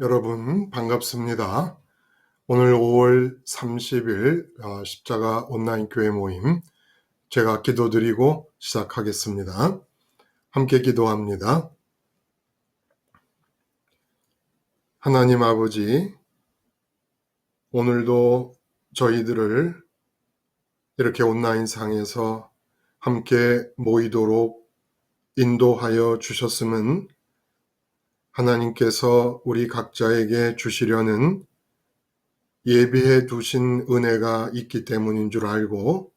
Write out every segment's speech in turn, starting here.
여러분 반갑습니다. 오늘 5월 30일 십자가 온라인 교회 모임 제가 기도드리고 시작하겠습니다. 함께 기도합니다. 하나님 아버지, 오늘도 저희들을 이렇게 온라인상에서 함께 모이도록 인도하여 주셨음은 하나님께서 우리 각자에게 주시려는 예비해 두신 은혜가 있기 때문인 줄 알고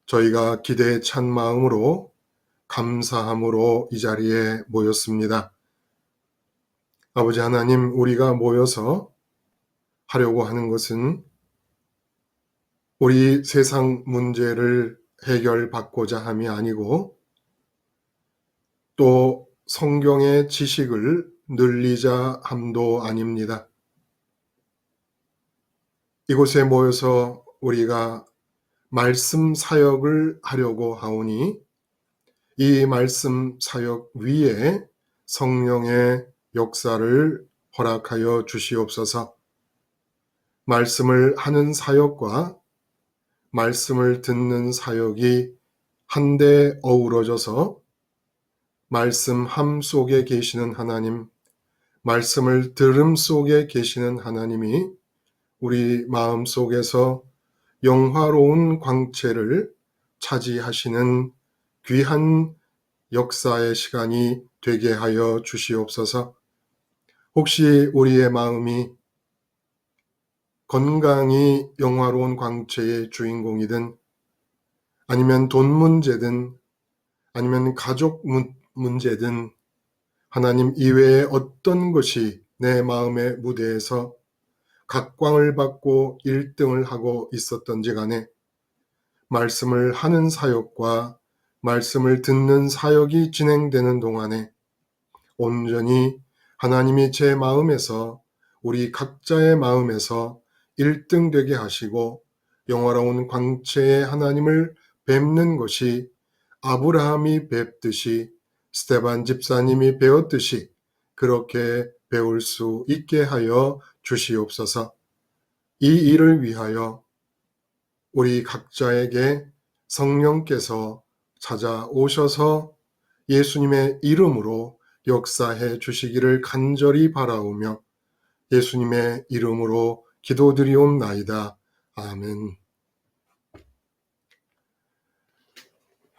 저희가 기대에 찬 마음으로 감사함으로 이 자리에 모였습니다. 아버지 하나님, 우리가 모여서 하려고 하는 것은 우리 세상 문제를 해결받고자 함이 아니고 또 성경의 지식을 늘리자 함도 아닙니다. 이곳에 모여서 우리가 말씀 사역을 하려고 하오니 이 말씀 사역 위에 성령의 역사를 허락하여 주시옵소서. 말씀을 하는 사역과 말씀을 듣는 사역이 한데 어우러져서 말씀함 속에 계시는 하나님, 말씀을 들음 속에 계시는 하나님이 우리 마음 속에서 영화로운 광채를 차지하시는 귀한 역사의 시간이 되게 하여 주시옵소서. 혹시 우리의 마음이 건강이 영화로운 광채의 주인공이든 아니면 돈 문제든 아니면 가족 문제든 하나님 이외에 어떤 것이 내 마음의 무대에서 각광을 받고 1등을 하고 있었던지 간에 말씀을 하는 사역과 말씀을 듣는 사역이 진행되는 동안에 온전히 하나님이 제 마음에서 우리 각자의 마음에서 1등 되게 하시고 영화로운 광채의 하나님을 뵙는 것이 아브라함이 뵙듯이 스데반 집사님이 배웠듯이 그렇게 배울 수 있게 하여 주시옵소서. 이 일을 위하여 우리 각자에게 성령께서 찾아오셔서 예수님의 이름으로 역사해 주시기를 간절히 바라오며 예수님의 이름으로 기도드리옵나이다. 아멘.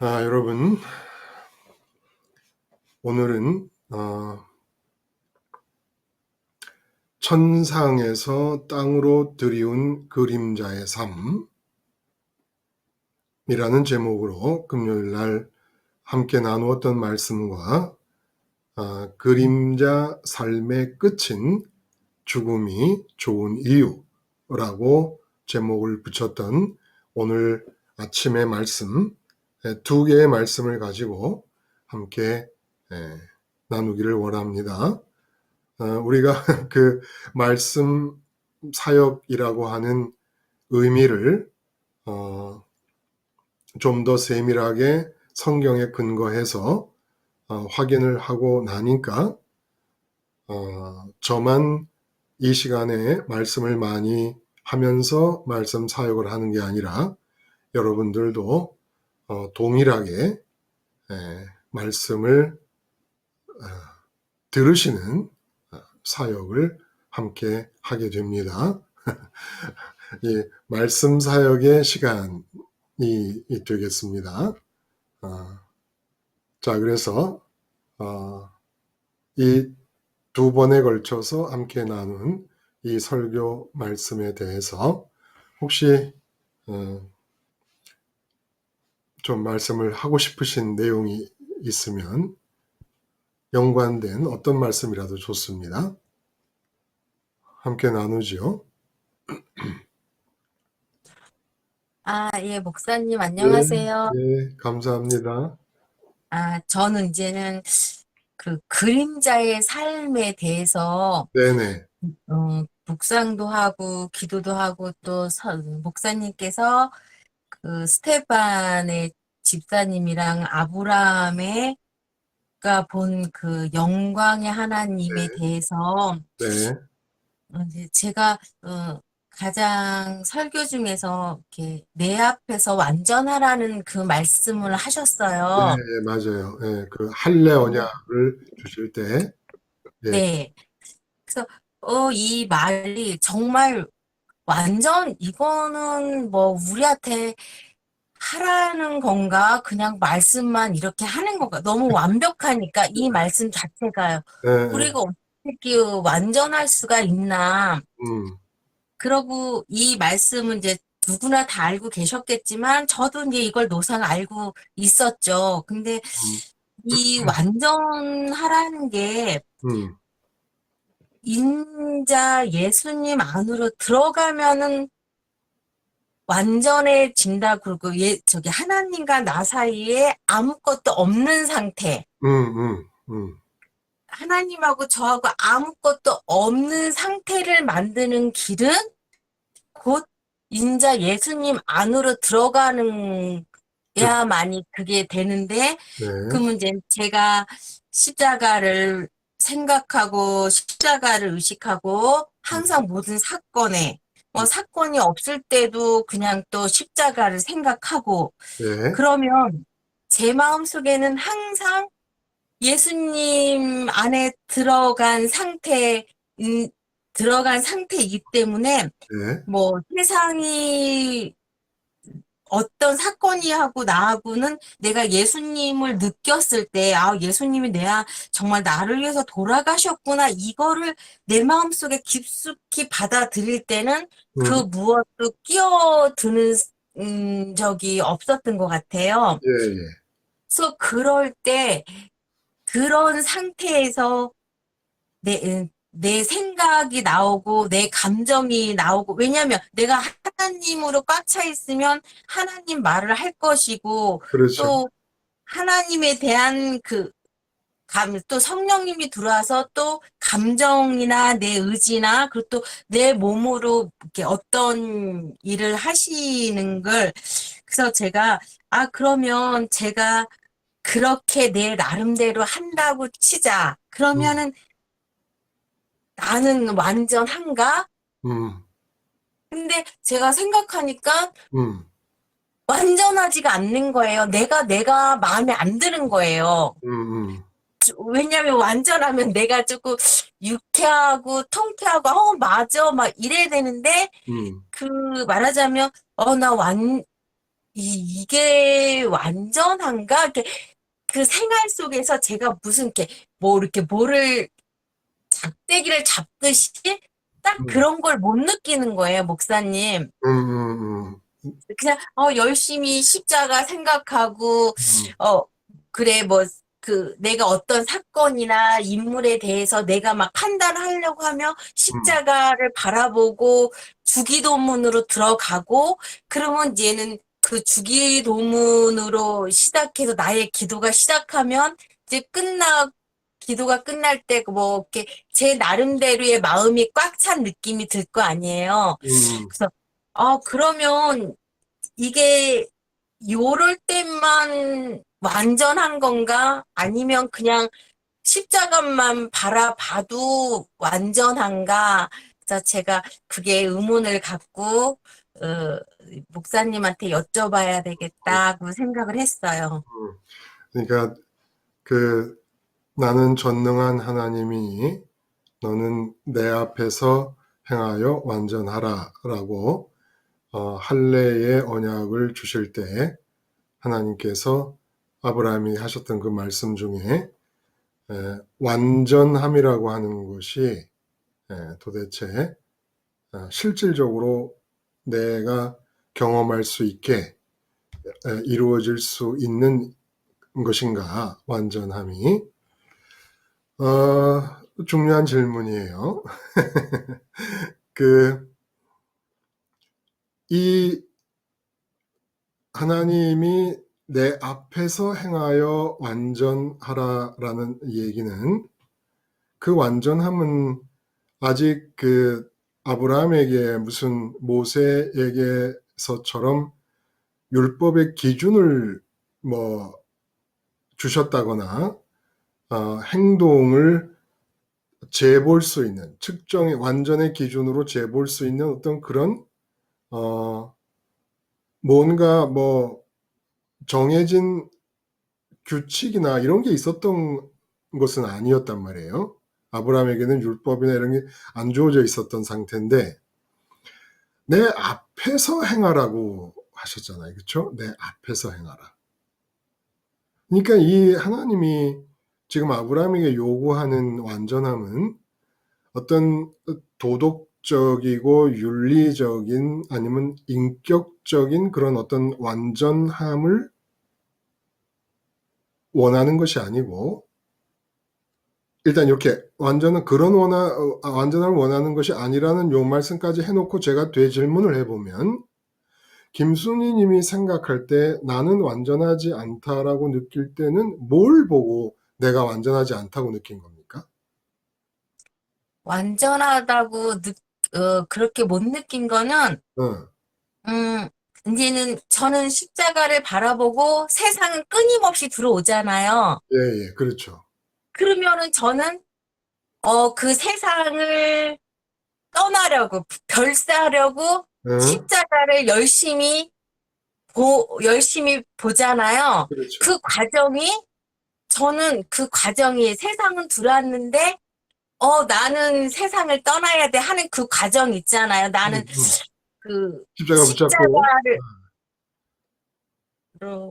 여러분, 오늘은 천상에서 땅으로 들이운 그림자의 삶이라는 제목으로 금요일 날 함께 나누었던 말씀과 그림자 삶의 끝인 죽음이 좋은 이유라고 제목을 붙였던 오늘 아침의 말씀, 두 개의 말씀을 가지고 함께 나누기를 원합니다. 우리가 그 말씀 사역이라고 하는 의미를 좀 더 세밀하게 성경에 근거해서 확인을 하고 나니까 저만 이 시간에 말씀을 많이 하면서 말씀 사역을 하는 게 아니라 여러분들도 동일하게 말씀을 들으시는 사역을 함께 하게 됩니다. 이 말씀 사역의 시간이 되겠습니다. 자, 그래서 이 두 번에 걸쳐서 함께 나눈 이 설교 말씀에 대해서 혹시 좀 말씀을 하고 싶으신 내용이 있으면 연관된 어떤 말씀이라도 좋습니다. 함께 나누죠. 예, 목사님, 네, 안녕하세요. 네, 감사합니다. 저는 이제는 그 그림자의 삶에 대해서, 네네. 묵상도 하고, 기도도 하고, 또 목사님께서 그 스테반의 집사님이랑 아브라함의 본 그 영광의 하나님에 대해서 네, 이제 제가 가장 설교 중에서 이렇게 내 앞에서 완전하라는 그 말씀을 예, 하셨어요. 예, 맞아요. 예, 그 할례 네. 언약을 주실 때, 예, 네. 그래서 이 말이 정말 완전 이거는 뭐 우리한테 하라는 건가? 그냥 말씀만 이렇게 하는 건가? 너무 완벽하니까 이 말씀 자체가요. 예, 예, 우리가 어떻게 완전할 수가 있나? 음, 그러고 이 말씀은 이제 누구나 다 알고 계셨겠지만 저도 이제 이걸 노상 알고 있었죠. 근데 음, 이 완전하라는 게 음, 인자 예수님 안으로 들어가면은 완전해진다. 그러고 저기 하나님과 나 사이에 아무것도 없는 상태. 음, 하나님하고 저하고 아무것도 없는 상태를 만드는 길은 곧 인자 예수님 안으로 들어가는 그, 야만이 그게 되는데 네, 그러면 이제 제가 십자가를 생각하고 십자가를 의식하고 음, 항상 모든 사건에 음, 사건이 없을 때도 그냥 또 십자가를 생각하고 네, 그러면 제 마음속에는 항상 예수님 안에 들어간 상태이기 때문에 네, 뭐 세상이 어떤 사건이 하고 나하고는 내가 예수님을 느꼈을 때, 아, 예수님이 내가 정말 나를 위해서 돌아가셨구나. 이거를 내 마음속에 깊숙이 받아들일 때는 그 음, 무엇도 끼어드는 적이 없었던 것 같아요. 예, 예, 그래서 그럴 때 그런 상태에서 내 생각이 나오고, 내 감정이 나오고, 왜냐면 내가 하나님으로 꽉 차 있으면 하나님 말을 할 것이고, 그렇죠. 또 하나님에 대한 또 성령님이 들어와서 또 감정이나 내 의지나, 그리고 또 내 몸으로 이렇게 어떤 일을 하시는 걸, 그래서 제가, 아, 그러면 제가 그렇게 내 나름대로 한다고 치자. 음, 그러면은 나는 완전한가? 음, 근데 제가 생각하니까 음, 완전하지가 않는 거예요. 내가 마음에 안 드는 거예요. 음, 왜냐면 완전하면 내가 조금 유쾌하고 통쾌하고, 맞아. 막 이래야 되는데, 음, 그 말하자면, 이게 완전한가? 이렇게 그 생활 속에서 제가 무슨 이렇게 뭐 이렇게 뭐를 작대기를 잡듯이 딱 음, 그런 걸 못 느끼는 거예요, 목사님. 그냥 열심히 십자가 생각하고 음, 어 그래 뭐 내가 어떤 사건이나 인물에 대해서 내가 막 판단하려고 하면 음, 십자가를 바라보고 주기도문으로 들어가고 그러면 이제는 그 주기도문으로 시작해서 나의 기도가 시작하면 이제 기도가 끝날 때 뭐 이렇게 제 나름대로의 마음이 꽉 찬 느낌이 들 거 아니에요. 음, 그래서 그러면 이게 요럴 때만 완전한 건가? 아니면 그냥 십자가만 바라봐도 완전한가? 그래서 제가 그게 의문을 갖고 목사님한테 여쭤봐야 되겠다고 생각을 했어요. 그러니까 그 나는 전능한 하나님이니 너는 내 앞에서 행하여 완전하라라고 할례의 언약을 주실 때 하나님께서 아브라함이 하셨던 그 말씀 중에 완전함이라고 하는 것이 도대체 실질적으로 내가 경험할 수 있게 이루어질 수 있는 것인가, 완전함이? 중요한 질문이에요. 그, 이 하나님이 내 앞에서 행하여 완전하라라는 얘기는 그 완전함은 아직 그 아브라함에게 무슨 모세에게서처럼 율법의 기준을 뭐 주셨다거나 행동을 재볼 수 있는, 측정의 완전의 기준으로 재볼 수 있는 어떤 그런 뭔가 뭐 정해진 규칙이나 이런 게 있었던 것은 아니었단 말이에요. 아브라함에게는 율법이나 이런 게 안 주어져 있었던 상태인데 내 앞에서 행하라고 하셨잖아요. 그렇죠? 내 앞에서 행하라. 그러니까 이 하나님이 지금 아브라함에게 요구하는 완전함은 어떤 도덕적이고 윤리적인 아니면 인격적인 그런 어떤 완전함을 원하는 것이 아니고 일단 이렇게 완전함을 원하는 것이 아니라는 요 말씀까지 해놓고 제가 되질문을 해보면 김순희 님이 생각할 때 나는 완전하지 않다라고 느낄 때는 뭘 보고 내가 완전하지 않다고 느낀 겁니까? 완전하다고 그렇게 못 느낀 거는, 어, 음, 이제는 저는 십자가를 바라보고 세상은 끊임없이 들어오잖아요. 예, 예, 그렇죠. 그러면은 저는, 그 세상을 떠나려고, 별사하려고 어, 십자가를 열심히 보잖아요. 그렇죠. 그 과정이, 저는 그 과정이 세상은 들어왔는데, 나는 세상을 떠나야 돼 하는 그 과정 있잖아요. 음, 나는 음. 그 십자가 붙잡고, 십자가를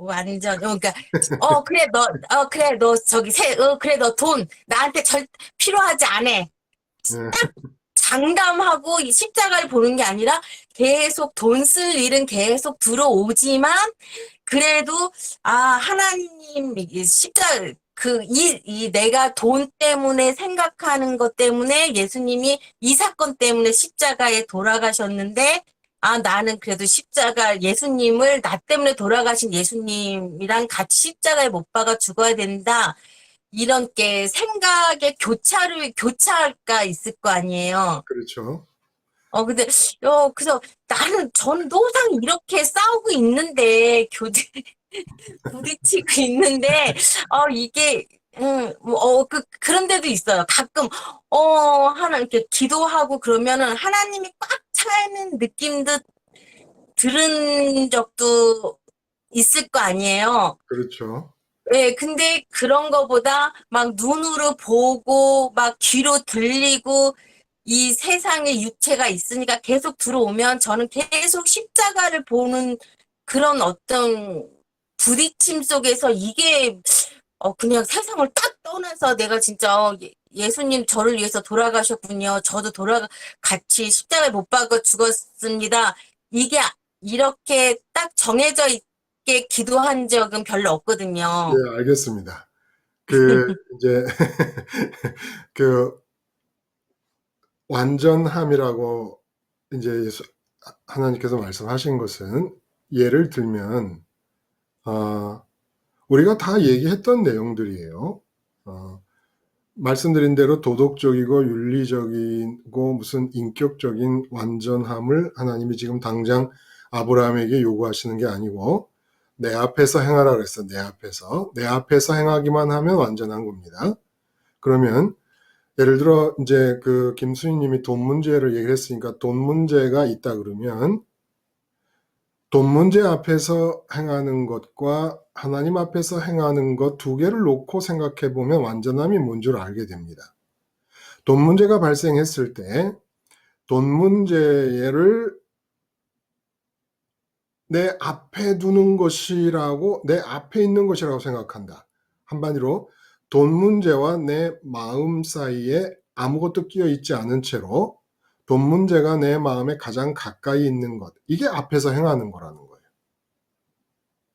완전, 그러니까, 그래, 너 저기 그래, 너 돈 나한테 필요하지 않아. 예, 장담하고 이 십자가를 보는 게 아니라 계속 돈 쓸 일은 계속 들어오지만 그래도 하나님 이 십자가 내가 돈 때문에 생각하는 것 때문에 예수님이 이 사건 때문에 십자가에 돌아가셨는데 나는 그래도 예수님을 나 때문에 돌아가신 예수님이랑 같이 십자가에 못 박아 죽어야 된다. 이런 게 생각의 교차가 있을 거 아니에요. 그렇죠. 근데, 그래서 저는 항상 이렇게 싸우고 있는데, 부딪히고 있는데, 이게, 그런 데도 있어요. 가끔, 이렇게 기도하고 그러면은 하나님이 꽉 차는 느낌도 들은 적도 있을 거 아니에요. 그렇죠. 예, 근데 그런 거보다 막 눈으로 보고, 막 귀로 들리고, 이 세상에 유체가 있으니까 계속 들어오면 저는 계속 십자가를 보는 그런 어떤 부딪힘 속에서 이게, 그냥 세상을 딱 떠나서 내가 진짜 예수님 저를 위해서 돌아가셨군요. 저도 같이 십자가에 못 박아 죽었습니다. 이게 이렇게 딱 정해져 있게 기도한 적은 별로 없거든요. 예, 알겠습니다. 그, 이제, 그, 완전함이라고 이제 하나님께서 말씀하신 것은 예를 들면, 어, 우리가 다 얘기했던 내용들이에요. 어, 말씀드린 대로 도덕적이고 윤리적이고 무슨 인격적인 완전함을 하나님이 지금 당장 아브라함에게 요구하시는 게 아니고 내 앞에서 행하라 그랬어. 내 앞에서 행하기만 하면 완전한 겁니다. 그러면 예를 들어 이제 그 김수희 님이 돈 문제를 얘기했으니까 돈 문제가 있다 그러면 돈 문제 앞에서 행하는 것과 하나님 앞에서 행하는 것 두 개를 놓고 생각해 보면 완전함이 뭔 줄 알게 됩니다. 돈 문제가 발생했을 때 돈 문제를 내 앞에 두는 것이라고, 내 앞에 있는 것이라고 생각한다. 한마디로 돈 문제와 내 마음 사이에 아무것도 끼어 있지 않은 채로 돈 문제가 내 마음에 가장 가까이 있는 것. 이게 앞에서 행하는 거라는 거예요.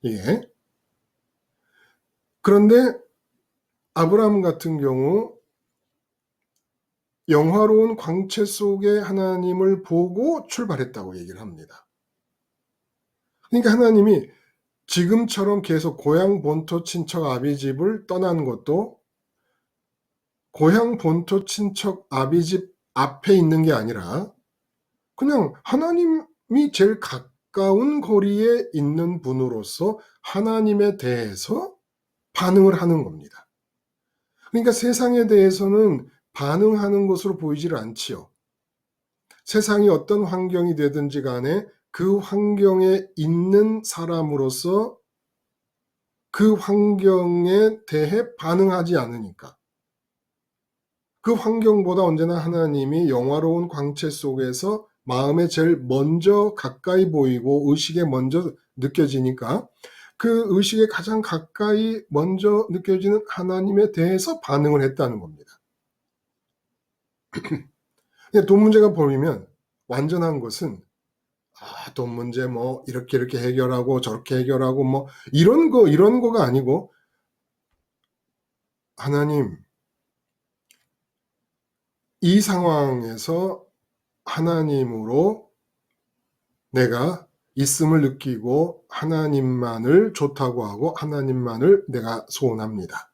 이게. 그런데 아브라함 같은 경우 영화로운 광채 속에 하나님을 보고 출발했다고 얘기를 합니다. 그러니까 하나님이 지금처럼 계속 고향 본토 친척 아비집을 떠난 것도 고향 본토 친척 아비집 앞에 있는 게 아니라 그냥 하나님이 제일 가까운 거리에 있는 분으로서 하나님에 대해서 반응을 하는 겁니다. 그러니까 세상에 대해서는 반응하는 것으로 보이질 않지요. 세상이 어떤 환경이 되든지 간에 그 환경에 있는 사람으로서 그 환경에 대해 반응하지 않으니까. 그 환경보다 언제나 하나님이 영화로운 광채 속에서 마음에 제일 먼저 가까이 보이고 의식에 먼저 느껴지니까 그 의식에 가장 가까이 먼저 느껴지는 하나님에 대해서 반응을 했다는 겁니다. 근데 돈 문제가 보이면 완전한 것은 돈 문제 뭐 이렇게 해결하고 저렇게 해결하고 뭐 이런 거가 아니고 하나님, 이 상황에서 하나님으로 내가 있음을 느끼고 하나님만을 좋다고 하고 하나님만을 내가 소원합니다.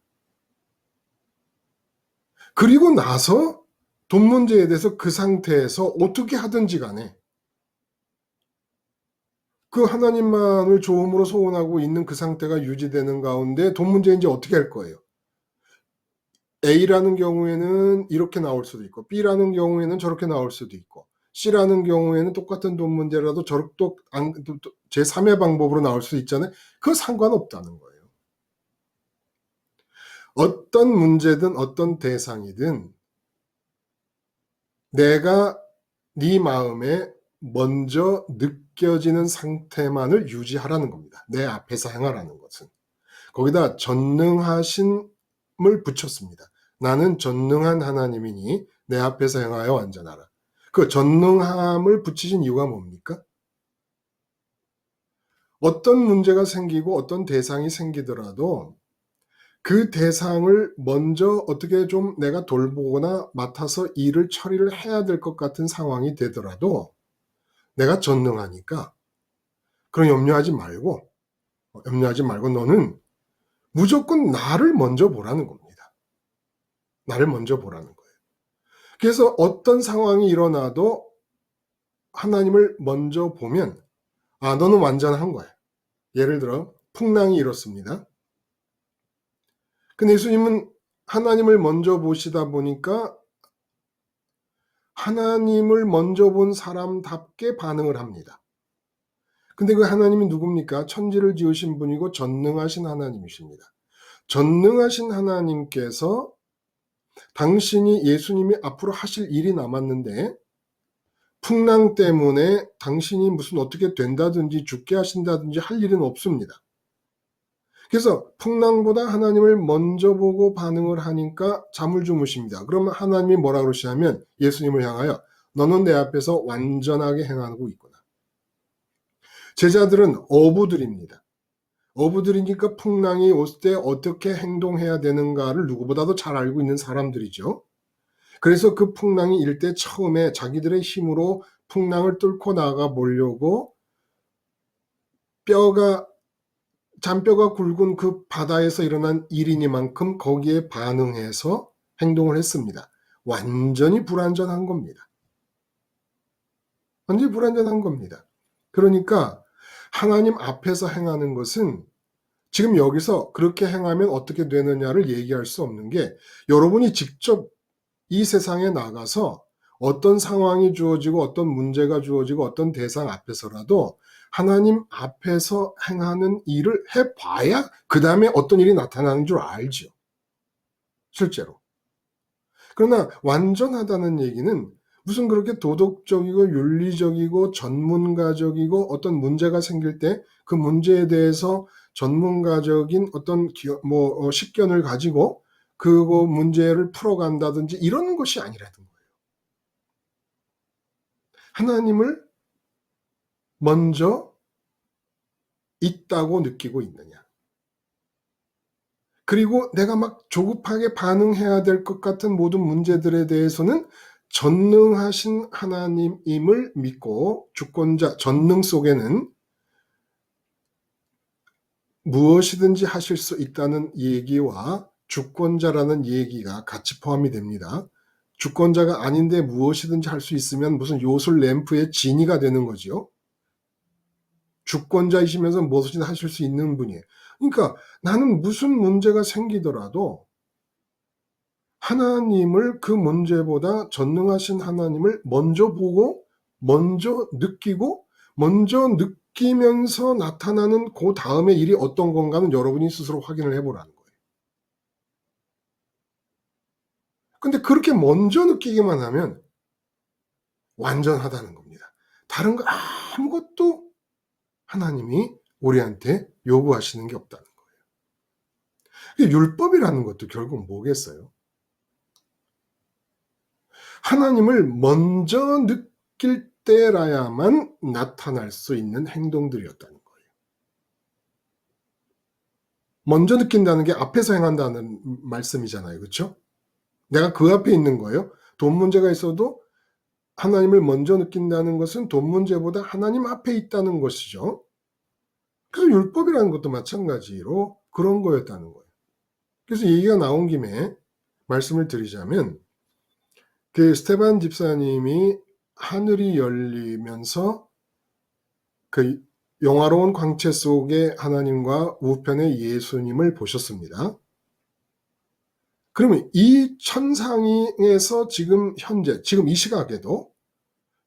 그리고 나서 돈 문제에 대해서 그 상태에서 어떻게 하든지 간에 그 하나님만을 좋음으로 소원하고 있는 그 상태가 유지되는 가운데 돈 문제 이제 어떻게 할 거예요? A라는 경우에는 이렇게 나올 수도 있고 B라는 경우에는 저렇게 나올 수도 있고 C라는 경우에는 똑같은 돈 문제라도 또 제3의 방법으로 나올 수 있잖아요. 그거 상관없다는 거예요. 어떤 문제든 어떤 대상이든 내가 네 마음에 먼저 느껴지는 상태만을 유지하라는 겁니다. 내 앞에서 행하라는 것은. 거기다 전능하신을 붙였습니다. 나는 전능한 하나님이니 내 앞에서 행하여 완전하라. 그 전능함을 붙이신 이유가 뭡니까? 어떤 문제가 생기고 어떤 대상이 생기더라도 그 대상을 먼저 어떻게 좀 내가 돌보거나 맡아서 일을 처리를 해야 될 것 같은 상황이 되더라도 내가 전능하니까 그럼 염려하지 말고 너는 무조건 나를 먼저 보라는 겁니다. 나를 먼저 보라는 거예요. 그래서 어떤 상황이 일어나도 하나님을 먼저 보면 너는 완전한 거야. 예를 들어 풍랑이 일었습니다. 근데 예수님은 하나님을 먼저 보시다 보니까 하나님을 먼저 본 사람답게 반응을 합니다. 근데 그 하나님이 누굽니까? 천지를 지으신 분이고 전능하신 하나님이십니다. 전능하신 하나님께서 당신이 예수님이 앞으로 하실 일이 남았는데 풍랑 때문에 당신이 무슨 어떻게 된다든지 죽게 하신다든지 할 일은 없습니다. 그래서 풍랑보다 하나님을 먼저 보고 반응을 하니까 잠을 주무십니다. 그러면 하나님이 뭐라 그러시냐면 예수님을 향하여 너는 내 앞에서 완전하게 행하고 있구나. 제자들은 어부들입니다. 어부들이니까 풍랑이 올 때 어떻게 행동해야 되는가를 누구보다도 잘 알고 있는 사람들이죠. 그래서 그 풍랑이 일 때 처음에 자기들의 힘으로 풍랑을 뚫고 나가 보려고 잔뼈가 굵은 그 바다에서 일어난 일이니만큼 거기에 반응해서 행동을 했습니다. 완전히 불완전한 겁니다. 완전히 불완전한 겁니다. 그러니까 하나님 앞에서 행하는 것은 지금 여기서 그렇게 행하면 어떻게 되느냐를 얘기할 수 없는 게 여러분이 직접 이 세상에 나가서 어떤 상황이 주어지고 어떤 문제가 주어지고 어떤 대상 앞에서라도 하나님 앞에서 행하는 일을 해봐야 그 다음에 어떤 일이 나타나는 줄 알죠. 실제로. 그러나 완전하다는 얘기는 무슨 그렇게 도덕적이고 윤리적이고 전문가적이고 어떤 문제가 생길 때 그 문제에 대해서 전문가적인 어떤 식견을 가지고 그거 문제를 풀어간다든지 이런 것이 아니라는 거예요. 하나님을 먼저 있다고 느끼고 있느냐. 그리고 내가 막 조급하게 반응해야 될 것 같은 모든 문제들에 대해서는 전능하신 하나님임을 믿고 주권자, 전능 속에는 무엇이든지 하실 수 있다는 얘기와 주권자라는 얘기가 같이 포함이 됩니다. 주권자가 아닌데 무엇이든지 할 수 있으면 무슨 요술 램프의 지니가 되는 거지요. 주권자이시면서 무엇이든 하실 수 있는 분이에요. 그러니까 나는 무슨 문제가 생기더라도 하나님을, 그 문제보다 전능하신 하나님을 먼저 보고 먼저 느끼고 먼저 느끼면서 나타나는 그 다음의 일이 어떤 건가는 여러분이 스스로 확인을 해보라는 거예요. 근데 그렇게 먼저 느끼기만 하면 완전하다는 겁니다. 다른 거 아무것도 하나님이 우리한테 요구하시는 게 없다는 거예요. 율법이라는 것도 결국 뭐겠어요? 하나님을 먼저 느낄 때라야만 나타날 수 있는 행동들이었다는 거예요. 먼저 느낀다는 게 앞에서 행한다는 말씀이잖아요. 그렇죠? 내가 그 앞에 있는 거예요. 돈 문제가 있어도 하나님을 먼저 느낀다는 것은 돈 문제보다 하나님 앞에 있다는 것이죠. 그래서 율법이라는 것도 마찬가지로 그런 거였다는 거예요. 그래서 얘기가 나온 김에 말씀을 드리자면, 그 스테반 집사님이 하늘이 열리면서 그 영화로운 광채 속에 하나님과 우편의 예수님을 보셨습니다. 그러면 이 천상에서 지금 현재, 지금 이 시각에도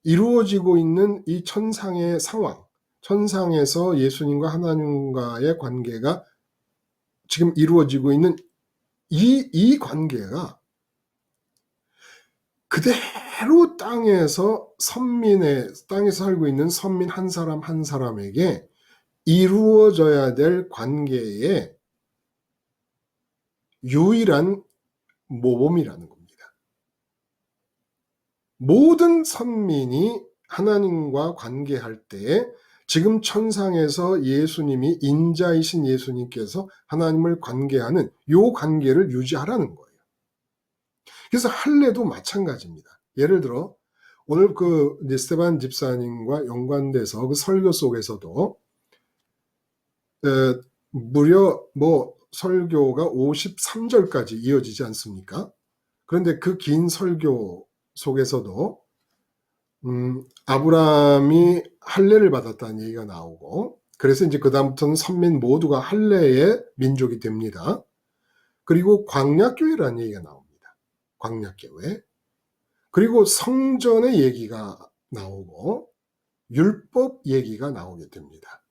이루어지고 있는 이 천상의 상황, 천상에서 예수님과 하나님과의 관계가 지금 이루어지고 있는 이 관계가 그대로 땅에서 살고 있는 선민 한 사람 한 사람에게 이루어져야 될 관계의 유일한 모범이라는 겁니다. 모든 선민이 하나님과 관계할 때 지금 천상에서 예수님이, 인자이신 예수님께서 하나님을 관계하는 요 관계를 유지하라는 거예요. 그래서 할례도 마찬가지입니다. 예를 들어 오늘 그 스테반 집사님과 연관돼서 그 설교 속에서도 무려 설교가 53절까지 이어지지 않습니까? 그런데 그 긴 설교 속에서도 아브라함이 할례를 받았다는 얘기가 나오고, 그래서 이제 그다음부터는 선민 모두가 할례의 민족이 됩니다. 그리고 광야교회라는 얘기가 나옵니다. 광야교회. 그리고 성전의 얘기가 나오고 율법 얘기가 나오게 됩니다.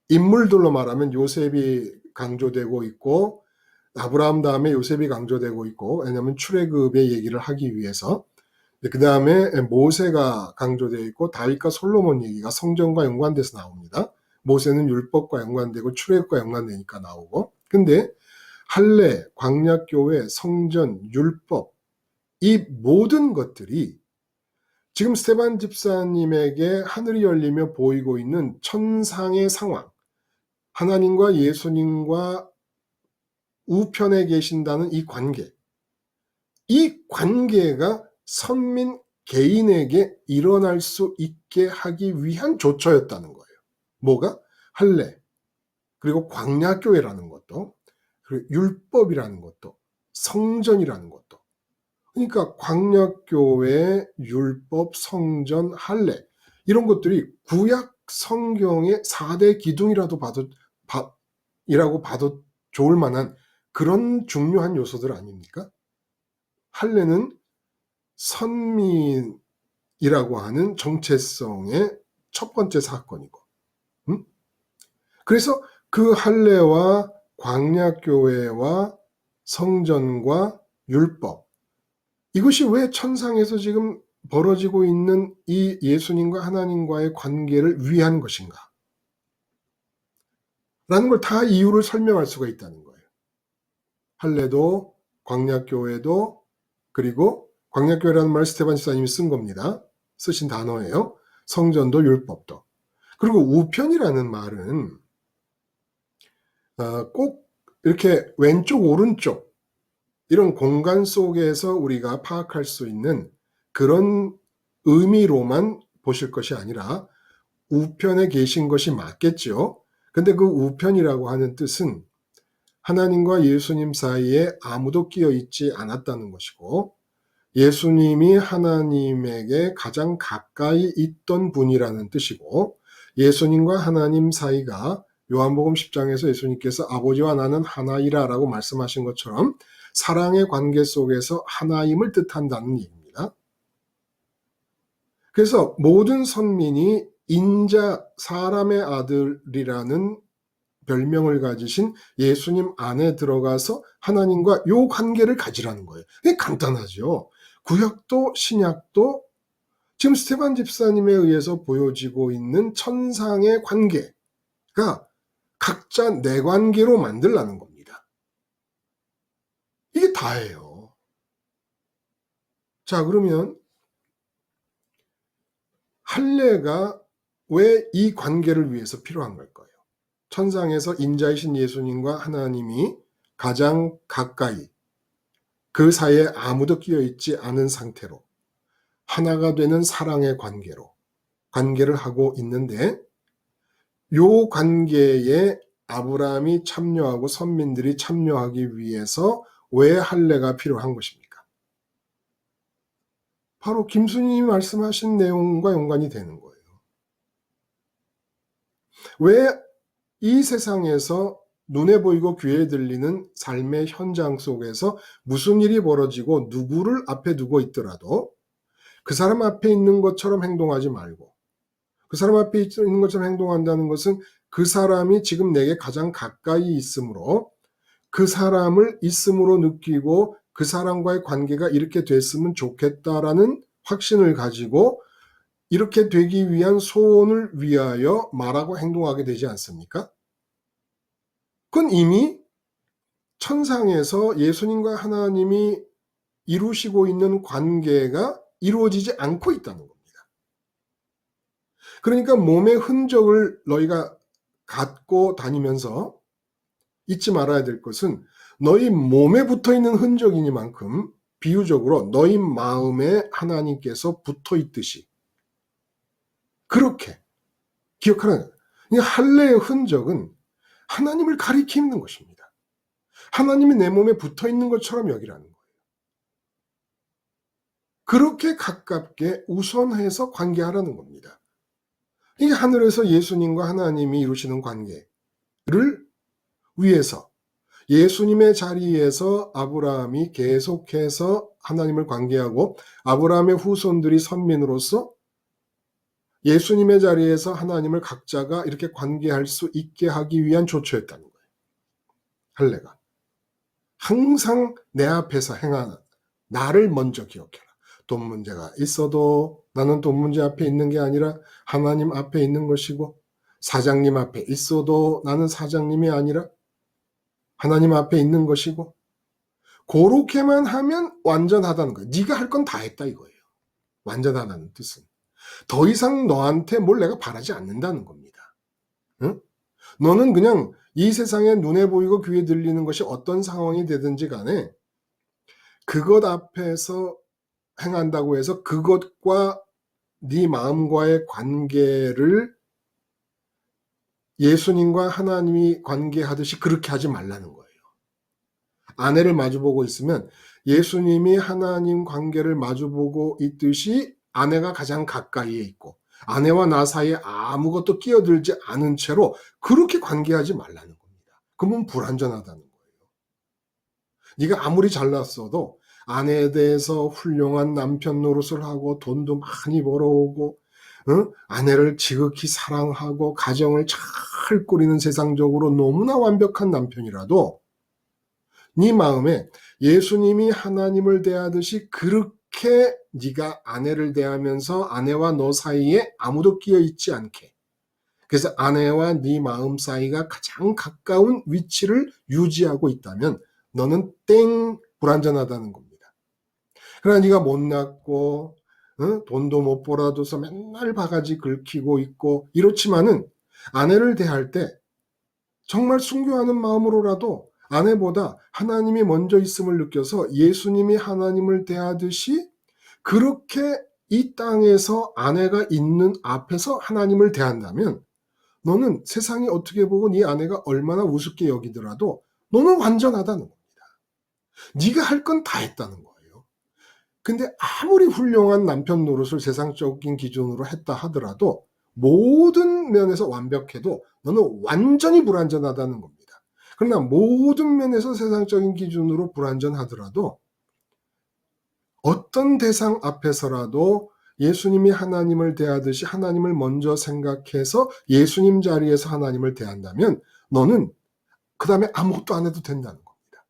인물들로 말하면 요셉이 강조되고 있고, 아브라함 다음에 요셉이 강조되고 있고, 왜냐하면 출애굽의 얘기를 하기 위해서. 그 다음에 모세가 강조되어 있고, 다윗과 솔로몬 얘기가 성전과 연관돼서 나옵니다. 모세는 율법과 연관되고 출애굽과 연관되니까 나오고. 근데 할례, 광야교회, 성전, 율법, 이 모든 것들이 지금 스테반 집사님에게 하늘이 열리며 보이고 있는 천상의 상황, 하나님과 예수님과 우편에 계신다는 이 관계가 선민 개인에게 일어날 수 있게 하기 위한 조처였다는 거예요. 뭐가? 할례, 그리고 광야교회라는 것도, 그리고 율법이라는 것도, 성전이라는 것도. 그러니까 광야교회, 율법, 성전, 할례, 이런 것들이 구약 성경의 4대 기둥이라고 봐도 좋을 만한 그런 중요한 요소들 아닙니까? 할례는 선민이라고 하는 정체성의 첫 번째 사건이고, 그래서 그 할례와 광야교회와 성전과 율법, 이것이 왜 천상에서 지금 벌어지고 있는 이 예수님과 하나님과의 관계를 위한 것인가? 라는 걸 다 이유를 설명할 수가 있다는 거예요. 할례도, 광야교회도, 그리고 광야교회라는 말을 스테반 집사님이 쓴 겁니다. 쓰신 단어예요. 성전도 율법도. 그리고 우편이라는 말은 꼭 이렇게 왼쪽 오른쪽 이런 공간 속에서 우리가 파악할 수 있는 그런 의미로만 보실 것이 아니라 우편에 계신 것이 맞겠죠. 근데 그 우편이라고 하는 뜻은 하나님과 예수님 사이에 아무도 끼어 있지 않았다는 것이고, 예수님이 하나님에게 가장 가까이 있던 분이라는 뜻이고, 예수님과 하나님 사이가 요한복음 10장에서 예수님께서 아버지와 나는 하나이라 라고 말씀하신 것처럼 사랑의 관계 속에서 하나임을 뜻한다는 얘기입니다. 그래서 모든 선민이 인자 사람의 아들이라는 별명을 가지신 예수님 안에 들어가서 하나님과 요 관계를 가지라는 거예요. 이게 간단하죠. 구약도 신약도 지금 스테반 집사님에 의해서 보여지고 있는 천상의 관계가 각자 내 관계로 만들라는 겁니다. 이게 다예요. 자, 그러면 할례가 왜 이 관계를 위해서 필요한 걸까요? 천상에서 인자이신 예수님과 하나님이 가장 가까이 그 사이에 아무도 끼어 있지 않은 상태로 하나가 되는 사랑의 관계로 관계를 하고 있는데, 요 관계에 아브라함이 참여하고 선민들이 참여하기 위해서 왜 할례가 필요한 것입니까? 바로 김수님이 말씀하신 내용과 연관이 되는 거예요. 왜 이 세상에서 눈에 보이고 귀에 들리는 삶의 현장 속에서 무슨 일이 벌어지고 누구를 앞에 두고 있더라도 그 사람 앞에 있는 것처럼 행동하지 말고, 그 사람 앞에 있는 것처럼 행동한다는 것은 그 사람이 지금 내게 가장 가까이 있으므로 그 사람을 있음으로 느끼고 그 사람과의 관계가 이렇게 됐으면 좋겠다라는 확신을 가지고 이렇게 되기 위한 소원을 위하여 말하고 행동하게 되지 않습니까? 그건 이미 천상에서 예수님과 하나님이 이루시고 있는 관계가 이루어지지 않고 있다는 겁니다. 그러니까 몸의 흔적을 너희가 갖고 다니면서 잊지 말아야 될 것은 너희 몸에 붙어 있는 흔적이니만큼 비유적으로 너희 마음에 하나님께서 붙어 있듯이 그렇게 기억하라는 거예요. 할례의 흔적은 하나님을 가리키는 것입니다. 하나님이 내 몸에 붙어 있는 것처럼 여기라는 거예요. 그렇게 가깝게 우선해서 관계하라는 겁니다. 이게 하늘에서 예수님과 하나님이 이루시는 관계를 위해서 예수님의 자리에서 아브라함이 계속해서 하나님을 관계하고 아브라함의 후손들이 선민으로서 예수님의 자리에서 하나님을 각자가 이렇게 관계할 수 있게 하기 위한 조처였다는 거예요. 할례가. 항상 내 앞에서 행하는 나를 먼저 기억해라. 돈 문제가 있어도 나는 돈 문제 앞에 있는 게 아니라 하나님 앞에 있는 것이고, 사장님 앞에 있어도 나는 사장님이 아니라 하나님 앞에 있는 것이고, 그렇게만 하면 완전하다는 거예요. 네가 할 건 다 했다 이거예요. 완전하다는 뜻은. 더 이상 너한테 뭘 내가 바라지 않는다는 겁니다. 응? 너는 그냥 이 세상에 눈에 보이고 귀에 들리는 것이 어떤 상황이 되든지 간에 그것 앞에서 행한다고 해서 그것과 네 마음과의 관계를 예수님과 하나님이 관계하듯이 그렇게 하지 말라는 거예요. 아내를 마주보고 있으면 예수님이 하나님 관계를 마주보고 있듯이 아내가 가장 가까이에 있고 아내와 나 사이에 아무것도 끼어들지 않은 채로 그렇게 관계하지 말라는 겁니다. 그러면 불완전하다는 거예요. 네가 아무리 잘났어도 아내에 대해서 훌륭한 남편 노릇을 하고 돈도 많이 벌어오고 아내를 지극히 사랑하고 가정을 잘 꾸리는 세상적으로 너무나 완벽한 남편이라도 네 마음에 예수님이 하나님을 대하듯이 그렇게 네가 아내를 대하면서 아내와 너 사이에 아무도 끼어 있지 않게, 그래서 아내와 네 마음 사이가 가장 가까운 위치를 유지하고 있다면 너는 땡 불완전하다는 겁니다. 그러나 네가 못났고 돈도 못 벌어줘서 맨날 바가지 긁히고 있고 이렇지만은 아내를 대할 때 정말 순교하는 마음으로라도 아내보다 하나님이 먼저 있음을 느껴서 예수님이 하나님을 대하듯이 그렇게 이 땅에서 아내가 있는 앞에서 하나님을 대한다면 너는 세상이 어떻게 보고 네 아내가 얼마나 우습게 여기더라도 너는 완전하다는 겁니다. 네가 할 건 다 했다는 거예요. 근데 아무리 훌륭한 남편 노릇을 세상적인 기준으로 했다 하더라도 모든 면에서 완벽해도 너는 완전히 불완전하다는 겁니다. 그러나 모든 면에서 세상적인 기준으로 불완전하더라도 어떤 대상 앞에서라도 예수님이 하나님을 대하듯이 하나님을 먼저 생각해서 예수님 자리에서 하나님을 대한다면 너는 그 다음에 아무것도 안 해도 된다는 겁니다.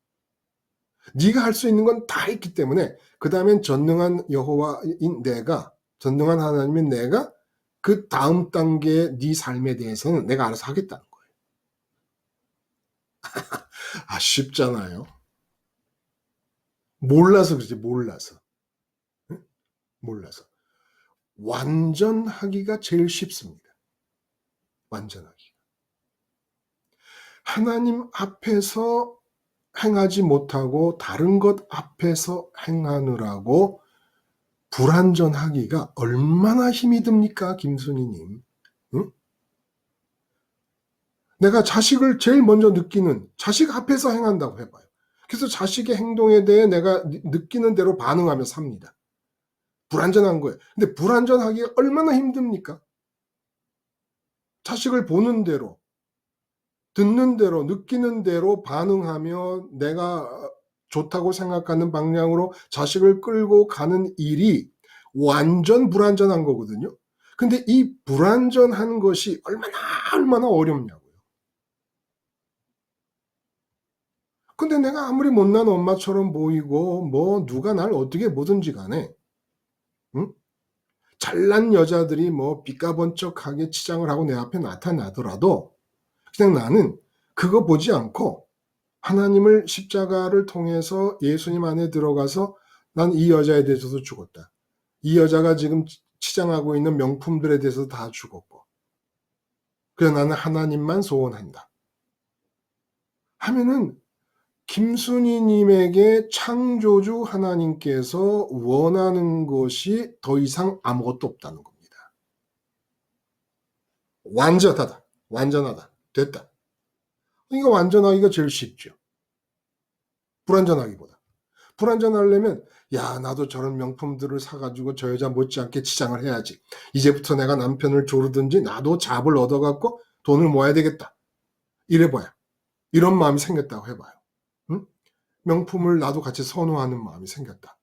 네가 할 수 있는 건 다 있기 때문에 그 다음엔 전능한 여호와인 내가, 전능한 하나님인 내가 그 다음 단계의 네 삶에 대해서는 내가 알아서 하겠다는 거예요. 아, 쉽잖아요. 몰라서 그러지, 몰라서. 응? 몰라서. 완전하기가 제일 쉽습니다. 완전하기. 하나님 앞에서 행하지 못하고 다른 것 앞에서 행하느라고 불완전하기가 얼마나 힘이 듭니까, 김순희님? 응? 내가 자식을 제일 먼저 느끼는, 자식 앞에서 행한다고 해봐요. 그래서 자식의 행동에 대해 내가 느끼는 대로 반응하며 삽니다. 불완전한 거예요. 근데 불완전하기가 얼마나 힘듭니까? 자식을 보는 대로, 듣는 대로, 느끼는 대로 반응하며 내가 좋다고 생각하는 방향으로 자식을 끌고 가는 일이 완전 불완전한 거거든요. 근데 이 불완전한 것이 얼마나 어렵냐고요. 근데 내가 아무리 못난 엄마처럼 보이고 뭐 누가 날 어떻게 보든지 간에, 응? 잘난 여자들이 뭐 삐까번쩍하게 치장을 하고 내 앞에 나타나더라도 그냥 나는 그거 보지 않고 하나님을 십자가를 통해서 예수님 안에 들어가서 난 이 여자에 대해서도 죽었다. 이 여자가 지금 치장하고 있는 명품들에 대해서 다 죽었고. 그래서 나는 하나님만 소원한다. 하면은 김순희님에게 창조주 하나님께서 원하는 것이 더 이상 아무것도 없다는 겁니다. 완전하다. 완전하다. 됐다. 이거 완전하기가 제일 쉽죠. 불완전하기보다. 불완전하려면 야, 나도 저런 명품들을 사가지고 저 여자 못지않게 치장을 해야지. 이제부터 내가 남편을 조르든지 나도 잡을 얻어갖고 돈을 모아야 되겠다. 이래봐야. 이런 마음이 생겼다고 해봐요. 응? 명품을 나도 같이 선호하는 마음이 생겼다.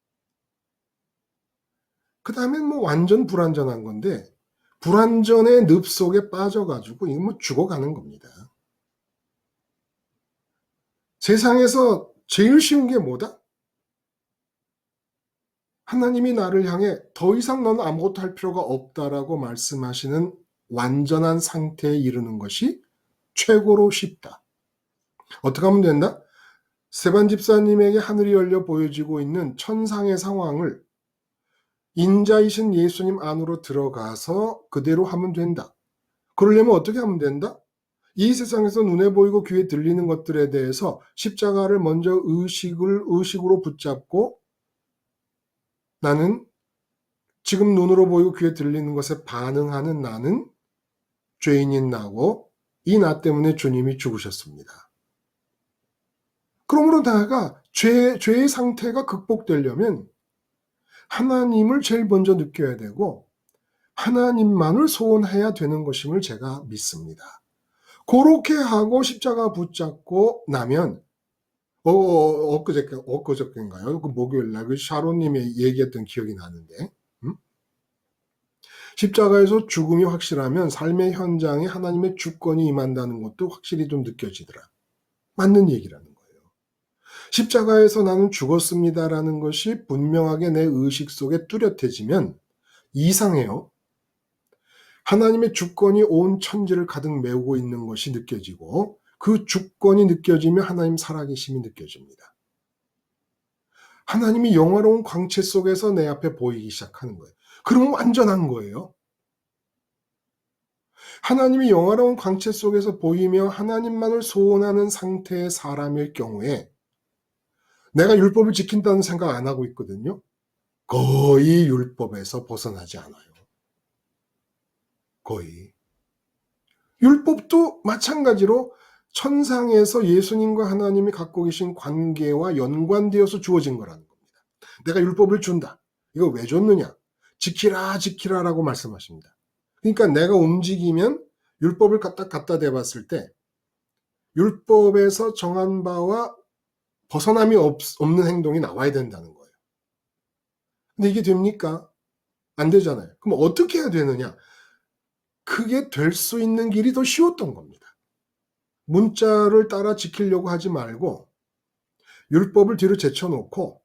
그 다음엔 뭐 완전 불완전한 건데 불완전의 늪 속에 빠져가지고 이거 뭐 죽어가는 겁니다. 세상에서 제일 쉬운 게 뭐다? 하나님이 나를 향해 더 이상 너는 아무것도 할 필요가 없다라고 말씀하시는 완전한 상태에 이르는 것이 최고로 쉽다. 어떻게 하면 된다? 스테반 집사님에게 하늘이 열려 보여지고 있는 천상의 상황을 인자이신 예수님 안으로 들어가서 그대로 하면 된다. 그러려면 어떻게 하면 된다? 이 세상에서 눈에 보이고 귀에 들리는 것들에 대해서 십자가를 먼저 의식으로 붙잡고 나는 지금 눈으로 보이고 귀에 들리는 것에 반응하는 나는 죄인인 나고 이 나 때문에 주님이 죽으셨습니다. 그러므로 나아가 죄의 상태가 극복되려면 하나님을 제일 먼저 느껴야 되고 하나님만을 소원해야 되는 것임을 제가 믿습니다. 그렇게 하고 십자가 붙잡고 나면 엊그저께인가요? 그 목요일날 그 샤론님이 얘기했던 기억이 나는데 십자가에서 죽음이 확실하면 삶의 현장에 하나님의 주권이 임한다는 것도 확실히 좀 느껴지더라. 맞는 얘기라는 거예요. 십자가에서 나는 죽었습니다라는 것이 분명하게 내 의식 속에 뚜렷해지면 이상해요. 하나님의 주권이 온 천지를 가득 메우고 있는 것이 느껴지고 그 주권이 느껴지면 하나님 살아계심이 느껴집니다. 하나님이 영화로운 광채 속에서 내 앞에 보이기 시작하는 거예요. 그러면 완전한 거예요. 하나님이 영화로운 광채 속에서 보이며 하나님만을 소원하는 상태의 사람일 경우에 내가 율법을 지킨다는 생각 안 하고 있거든요. 거의 율법에서 벗어나지 않아요. 거의. 율법도 마찬가지로 천상에서 예수님과 하나님이 갖고 계신 관계와 연관되어서 주어진 거라는 겁니다. 내가 율법을 준다. 이거 왜 줬느냐? 지키라라고 말씀하십니다. 그러니까 내가 움직이면 율법을 갖다 대봤을 때 율법에서 정한 바와 벗어남이 없는 행동이 나와야 된다는 거예요. 근데 이게 됩니까? 안 되잖아요. 그럼 어떻게 해야 되느냐? 그게 될 수 있는 길이 더 쉬웠던 겁니다. 문자를 따라 지키려고 하지 말고 율법을 뒤로 제쳐놓고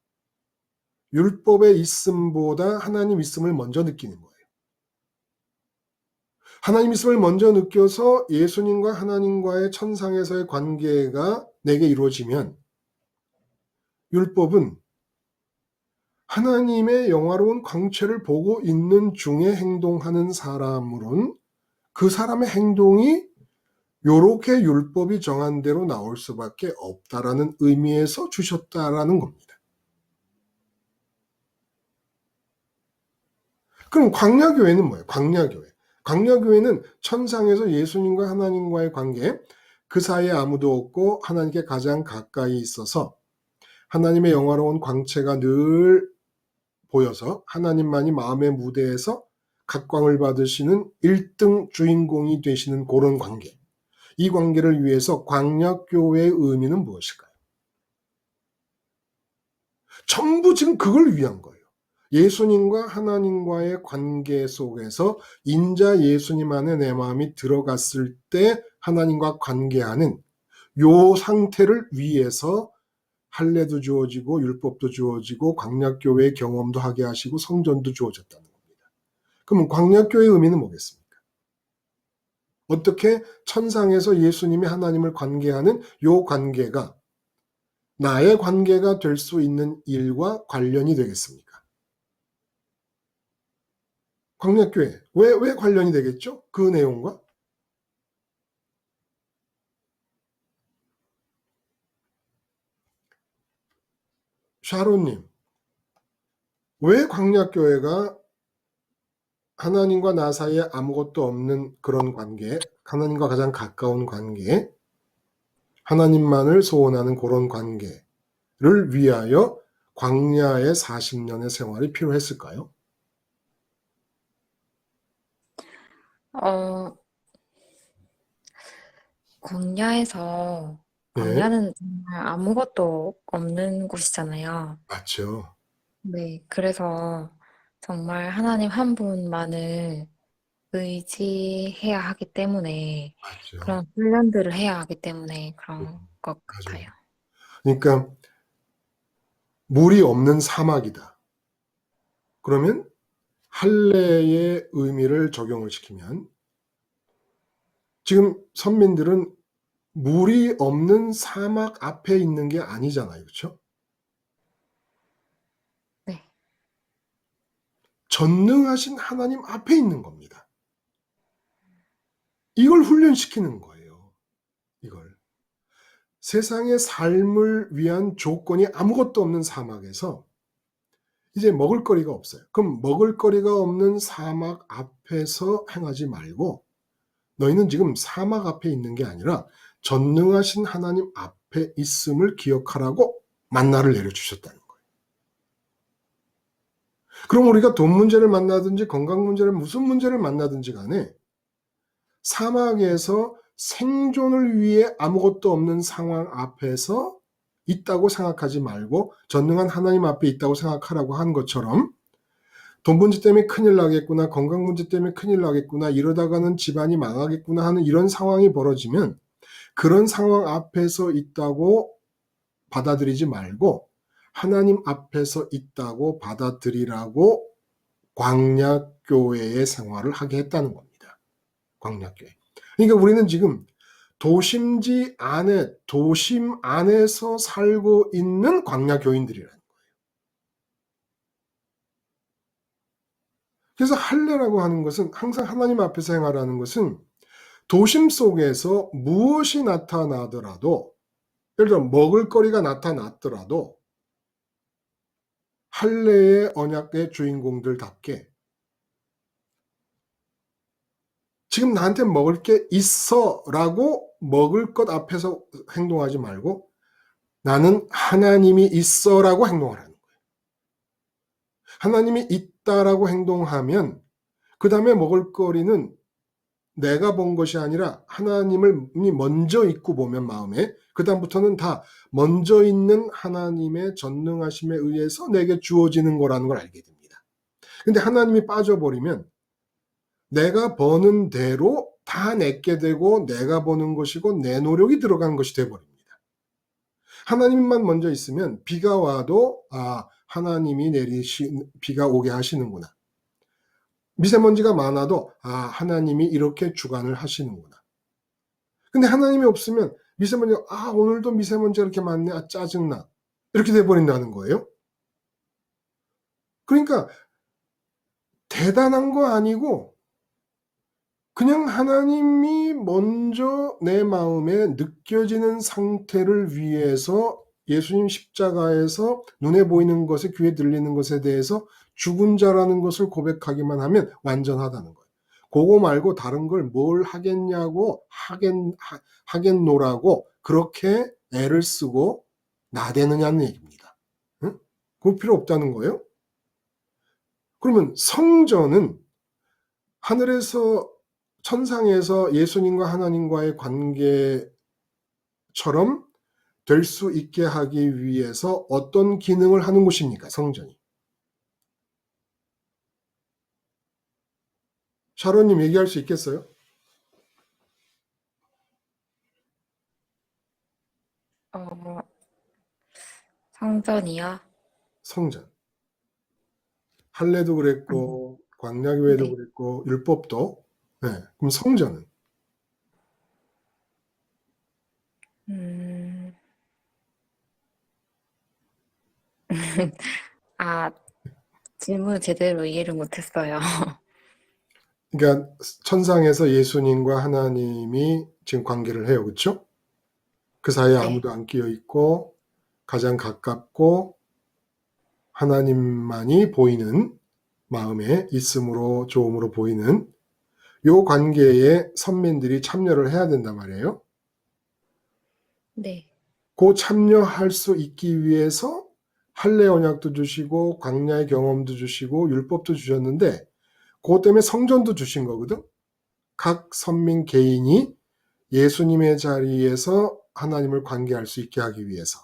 율법의 있음보다 하나님 있음을 먼저 느끼는 거예요. 하나님 있음을 먼저 느껴서 예수님과 하나님과의 천상에서의 관계가 내게 이루어지면 율법은 하나님의 영화로운 광채를 보고 있는 중에 행동하는 사람으론 그 사람의 행동이 요렇게 율법이 정한 대로 나올 수밖에 없다라는 의미에서 주셨다라는 겁니다. 그럼 광야교회는 뭐예요? 광야교회. 광야교회는 천상에서 예수님과 하나님과의 관계, 그 사이에 아무도 없고 하나님께 가장 가까이 있어서 하나님의 영화로운 광채가 늘 보여서 하나님만이 마음의 무대에서 각광을 받으시는 1등 주인공이 되시는 그런 관계. 이 관계를 위해서 광야교회의 의미는 무엇일까요? 전부 지금 그걸 위한 거예요. 예수님과 하나님과의 관계 속에서 인자 예수님 안에 내 마음이 들어갔을 때 하나님과 관계하는 요 상태를 위해서 할례도 주어지고 율법도 주어지고 광야교회의 경험도 하게 하시고 성전도 주어졌다는 겁니다. 그러면 광야교회의 의미는 뭐겠습니까? 어떻게 천상에서 예수님이 하나님을 관계하는 요 관계가 나의 관계가 될 수 있는 일과 관련이 되겠습니까? 광야교회. 왜 관련이 되겠죠? 그 내용과? 샤론님, 왜 광야교회가 하나님과 나 사이에 아무것도 없는 그런 관계, 하나님과 가장 가까운 관계, 하나님만을 소원하는 그런 관계를 위하여 광야의 40년의 생활이 필요했을까요? 어, 광야에서, 네, 광야는 정말 아무것도 없는 곳이잖아요. 맞죠. 네, 그래서 정말 하나님 한 분만을 의지해야 하기 때문에 맞죠. 그런 훈련들을 해야 하기 때문에 음, 그런 것 맞아요. 같아요. 그러니까 물이 없는 사막이다. 그러면 할례의 의미를 적용을 시키면 지금 선민들은 물이 없는 사막 앞에 있는 게 아니잖아요. 그렇죠? 네, 전능하신 하나님 앞에 있는 겁니다. 이걸 훈련시키는 거예요. 이걸. 세상의 삶을 위한 조건이 아무것도 없는 사막에서 이제 먹을거리가 없어요. 그럼 먹을거리가 없는 사막 앞에서 행하지 말고 너희는 지금 사막 앞에 있는 게 아니라 전능하신 하나님 앞에 있음을 기억하라고 만나를 내려주셨다는 거예요. 그럼 우리가 돈 문제를 만나든지 건강 문제를 무슨 문제를 만나든지 간에 사막에서 생존을 위해 아무것도 없는 상황 앞에서 있다고 생각하지 말고 전능한 하나님 앞에 있다고 생각하라고 한 것처럼 돈 문제 때문에 큰일 나겠구나, 건강 문제 때문에 큰일 나겠구나, 이러다가는 집안이 망하겠구나 하는 이런 상황이 벌어지면 그런 상황 앞에서 있다고 받아들이지 말고 하나님 앞에서 있다고 받아들이라고 광야교회의 생활을 하게 했다는 겁니다. 광야교회. 그러니까 우리는 지금 도심지 안에, 도심 안에서 살고 있는 광야교인들이라는 거예요. 그래서 할례라고 하는 것은 항상 하나님 앞에서 행하라는 것은 도심 속에서 무엇이 나타나더라도 예를 들어 먹을거리가 나타났더라도 할례의 언약의 주인공들답게 지금 나한테 먹을 게 있어 라고 먹을 것 앞에서 행동하지 말고 나는 하나님이 있어 라고 행동하라는 거예요. 하나님이 있다라고 행동하면 그 다음에 먹을 거리는 내가 본 것이 아니라 하나님을 먼저 잊고 보면 마음에 그다음부터는 다 먼저 있는 하나님의 전능하심에 의해서 내게 주어지는 거라는 걸 알게 됩니다. 근데 하나님이 빠져버리면 내가 버는 대로 다 내게 되고 내가 버는 것이고 내 노력이 들어간 것이 돼버립니다. 하나님만 먼저 있으면 비가 와도 하나님이 비가 오게 하시는구나. 미세먼지가 많아도 하나님이 이렇게 주관을 하시는구나. 근데 하나님이 없으면 미세먼지가 오늘도 미세먼지가 이렇게 많네. 짜증나. 이렇게 돼버린다는 거예요. 그러니까 대단한 거 아니고 그냥 하나님이 먼저 내 마음에 느껴지는 상태를 위해서 예수님 십자가에서 눈에 보이는 것에 귀에 들리는 것에 대해서 죽은 자라는 것을 고백하기만 하면 완전하다는 거예요. 그거 말고 다른 걸 뭘 하겠냐고 하겠노라고 그렇게 애를 쓰고 나대느냐는 얘기입니다. 응? 그럴 필요 없다는 거예요. 그러면 성전은 하늘에서 천상에서 예수님과 하나님과의 관계처럼 될 수 있게 하기 위해서 어떤 기능을 하는 곳입니까? 성전이. 샤론님 얘기할 수 있겠어요? 어, 성전이요? 성전. 할례도 그랬고 광야교회도 네. 그랬고 율법도. 네. 그럼 성전은? 음, 질문 제대로 이해를 못했어요. 그러니까 천상에서 예수님과 하나님이 지금 관계를 해요. 그렇죠? 그 사이에 네. 아무도 안 끼어 있고 가장 가깝고 하나님만이 보이는 마음에 있음으로 좋음으로 보이는 요 관계에 선민들이 참여를 해야 된단 말이에요. 네. 그 참여할 수 있기 위해서 할례 언약도 주시고 광야의 경험도 주시고 율법도 주셨는데 그것 때문에 성전도 주신 거거든. 각 선민 개인이 예수님의 자리에서 하나님을 관계할 수 있게 하기 위해서.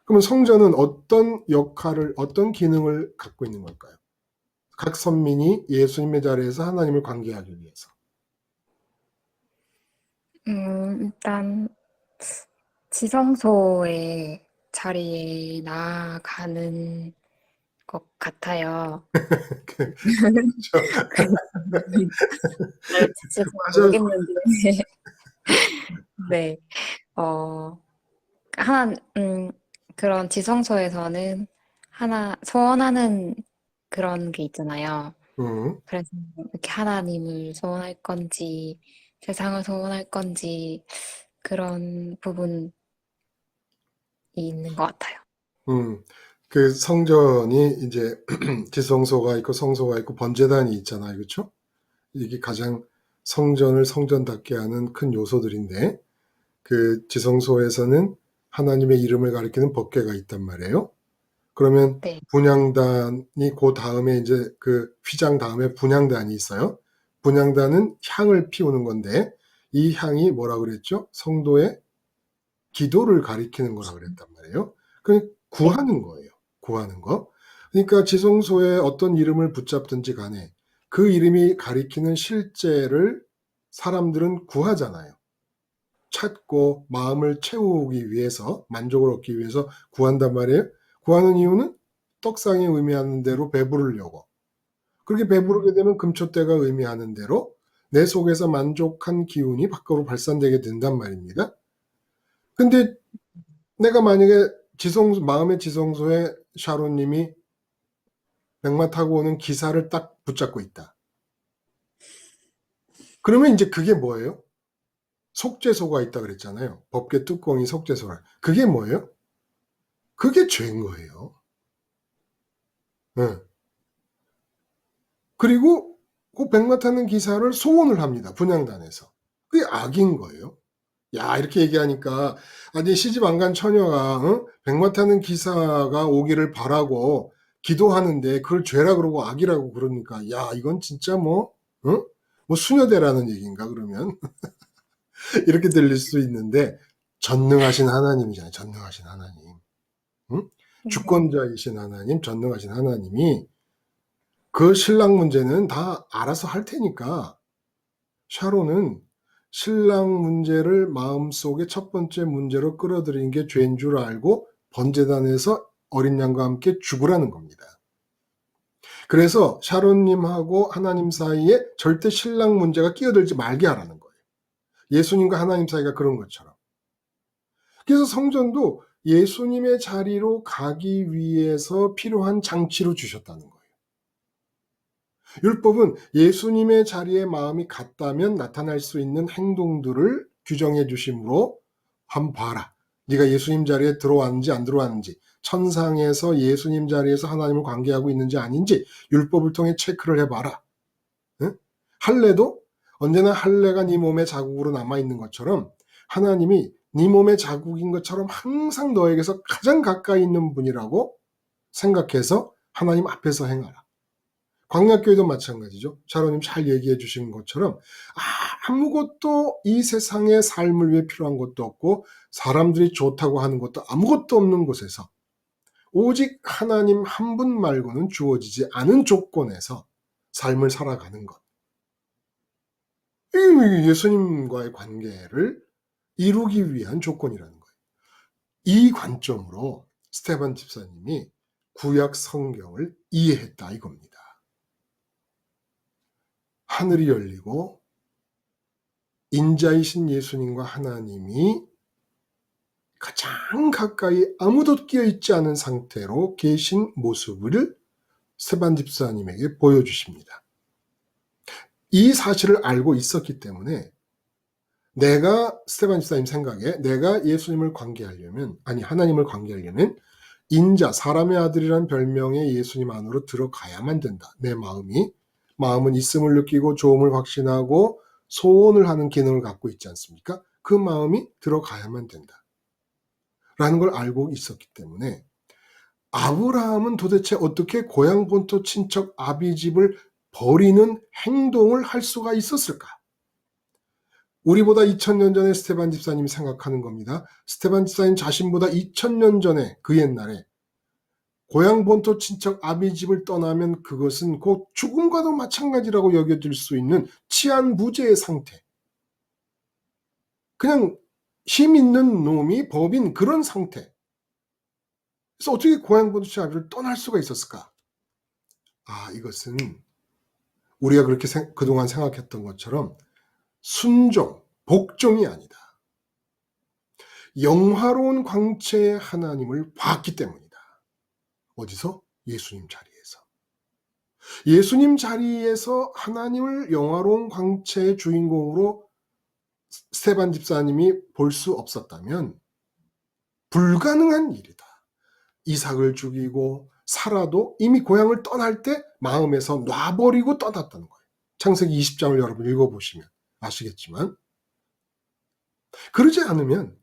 그러면 성전은 어떤 역할을, 어떤 기능을 갖고 있는 걸까요? 각 선민이 예수님의 자리에서 하나님을 관계하기 위해서. 일단 지성소의 자리에 나아가는 것 같아요. 그렇죠. 잘 맞아요. 모르겠는데. 네. 어, 그런 지성소에서는 소원하는 그런 게 있잖아요. 응. 그래서 이렇게 하나님을 소원할 건지, 세상을 소원할 건지, 그런 부분이 있는 것 같아요. 그 성전이 이제 지성소가 있고 성소가 있고 번제단이 있잖아요. 그렇죠? 이게 가장 성전을 성전답게 하는 큰 요소들인데 그 지성소에서는 하나님의 이름을 가리키는 법궤가 있단 말이에요. 그러면 네. 분향단이 그 다음에 이제 그 휘장 다음에 분향단이 있어요. 분향단은 향을 피우는 건데 이 향이 뭐라 그랬죠? 성도의 기도를 가리키는 거라 그랬단 말이에요. 그 구하는 거예요. 구하는 거. 그러니까 지성소에 어떤 이름을 붙잡든지 간에 그 이름이 가리키는 실제를 사람들은 구하잖아요. 찾고 마음을 채우기 위해서 만족을 얻기 위해서 구한단 말이에요. 구하는 이유는 떡상이 의미하는 대로 배부르려고. 그렇게 배부르게 되면 금초대가 의미하는 대로 내 속에서 만족한 기운이 밖으로 발산되게 된단 말입니다. 근데 내가 만약에 마음의 지성소에 샤론님이 백마 타고 오는 기사를 딱 붙잡고 있다. 그러면 이제 그게 뭐예요? 속죄소가 있다 그랬잖아요. 법궤 뚜껑이 속죄소라. 그게 뭐예요? 그게 죄인 거예요. 네. 그리고 그 백마 타는 기사를 소원을 합니다. 분향단에서. 그게 악인 거예요. 야, 이렇게 얘기하니까 아니 시집 안 간 처녀가 백마 타는 기사가 오기를 바라고 기도하는데 그걸 죄라 그러고 악이라고 그러니까 야, 이건 진짜 뭐 뭐 수녀대라는 얘기인가 그러면 이렇게 들릴 수 있는데 전능하신 하나님이잖아요. 전능하신 하나님. 응? 주권자이신 하나님, 전능하신 하나님이 그 신랑 문제는 다 알아서 할 테니까 샤론은 신랑 문제를 마음속에 첫 번째 문제로 끌어들인 게 죄인 줄 알고 번제단에서 어린 양과 함께 죽으라는 겁니다. 그래서 샤론님하고 하나님 사이에 절대 신랑 문제가 끼어들지 말게 하라는 거예요. 예수님과 하나님 사이가 그런 것처럼. 그래서 성전도 예수님의 자리로 가기 위해서 필요한 장치로 주셨다는 거예요. 율법은 예수님의 자리에 마음이 같다면 나타날 수 있는 행동들을 규정해 주심으로 한번 봐라. 네가 예수님 자리에 들어왔는지 안 들어왔는지, 천상에서 예수님 자리에서 하나님을 관계하고 있는지 아닌지 율법을 통해 체크를 해봐라. 응? 할례도 언제나 할례가 네 몸의 자국으로 남아있는 것처럼 하나님이 네 몸의 자국인 것처럼 항상 너에게서 가장 가까이 있는 분이라고 생각해서 하나님 앞에서 행하라. 광야교회도 마찬가지죠. 샤론님 잘 얘기해 주신 것처럼 아무것도 이 세상의 삶을 위해 필요한 것도 없고 사람들이 좋다고 하는 것도 아무것도 없는 곳에서 오직 하나님 한 분 말고는 주어지지 않은 조건에서 삶을 살아가는 것. 이 예수님과의 관계를 이루기 위한 조건이라는 거예요. 이 관점으로 스테반 집사님이 구약 성경을 이해했다 이겁니다. 하늘이 열리고 인자이신 예수님과 하나님이 가장 가까이 아무도 끼어있지 않은 상태로 계신 모습을 스테반 집사님에게 보여주십니다. 이 사실을 알고 있었기 때문에 스테반 집사님 생각에 내가 예수님을 관계하려면, 하나님을 관계하려면 인자, 사람의 아들이란 별명의 예수님 안으로 들어가야만 된다. 내 마음은 있음을 느끼고 좋음을 확신하고 소원을 하는 기능을 갖고 있지 않습니까? 그 마음이 들어가야만 된다. 라는 걸 알고 있었기 때문에 아브라함은 도대체 어떻게 고향 본토 친척 아비집을 버리는 행동을 할 수가 있었을까? 우리보다 2000년 전에 스테반 집사님이 생각하는 겁니다. 스테반 집사님 자신보다 2000년 전에 그 옛날에 고향 본토 친척 아비집을 떠나면 그것은 곧 죽음과도 마찬가지라고 여겨질 수 있는 치안무죄의 상태. 그냥 힘 있는 놈이 법인 그런 상태. 그래서 어떻게 고향 본토 친척 아비를 떠날 수가 있었을까? 이것은 우리가 그렇게 그동안 생각했던 것처럼 순종, 복종이 아니다. 영화로운 광채의 하나님을 봤기 때문이다. 어디서? 예수님 자리에서. 예수님 자리에서 하나님을 영화로운 광채의 주인공으로 스테반 집사님이 볼 수 없었다면 불가능한 일이다. 이삭을 죽이고 사라도 이미 고향을 떠날 때 마음에서 놔버리고 떠났다는 거예요. 창세기 20장을 여러분 읽어보시면 아시겠지만, 그러지 않으면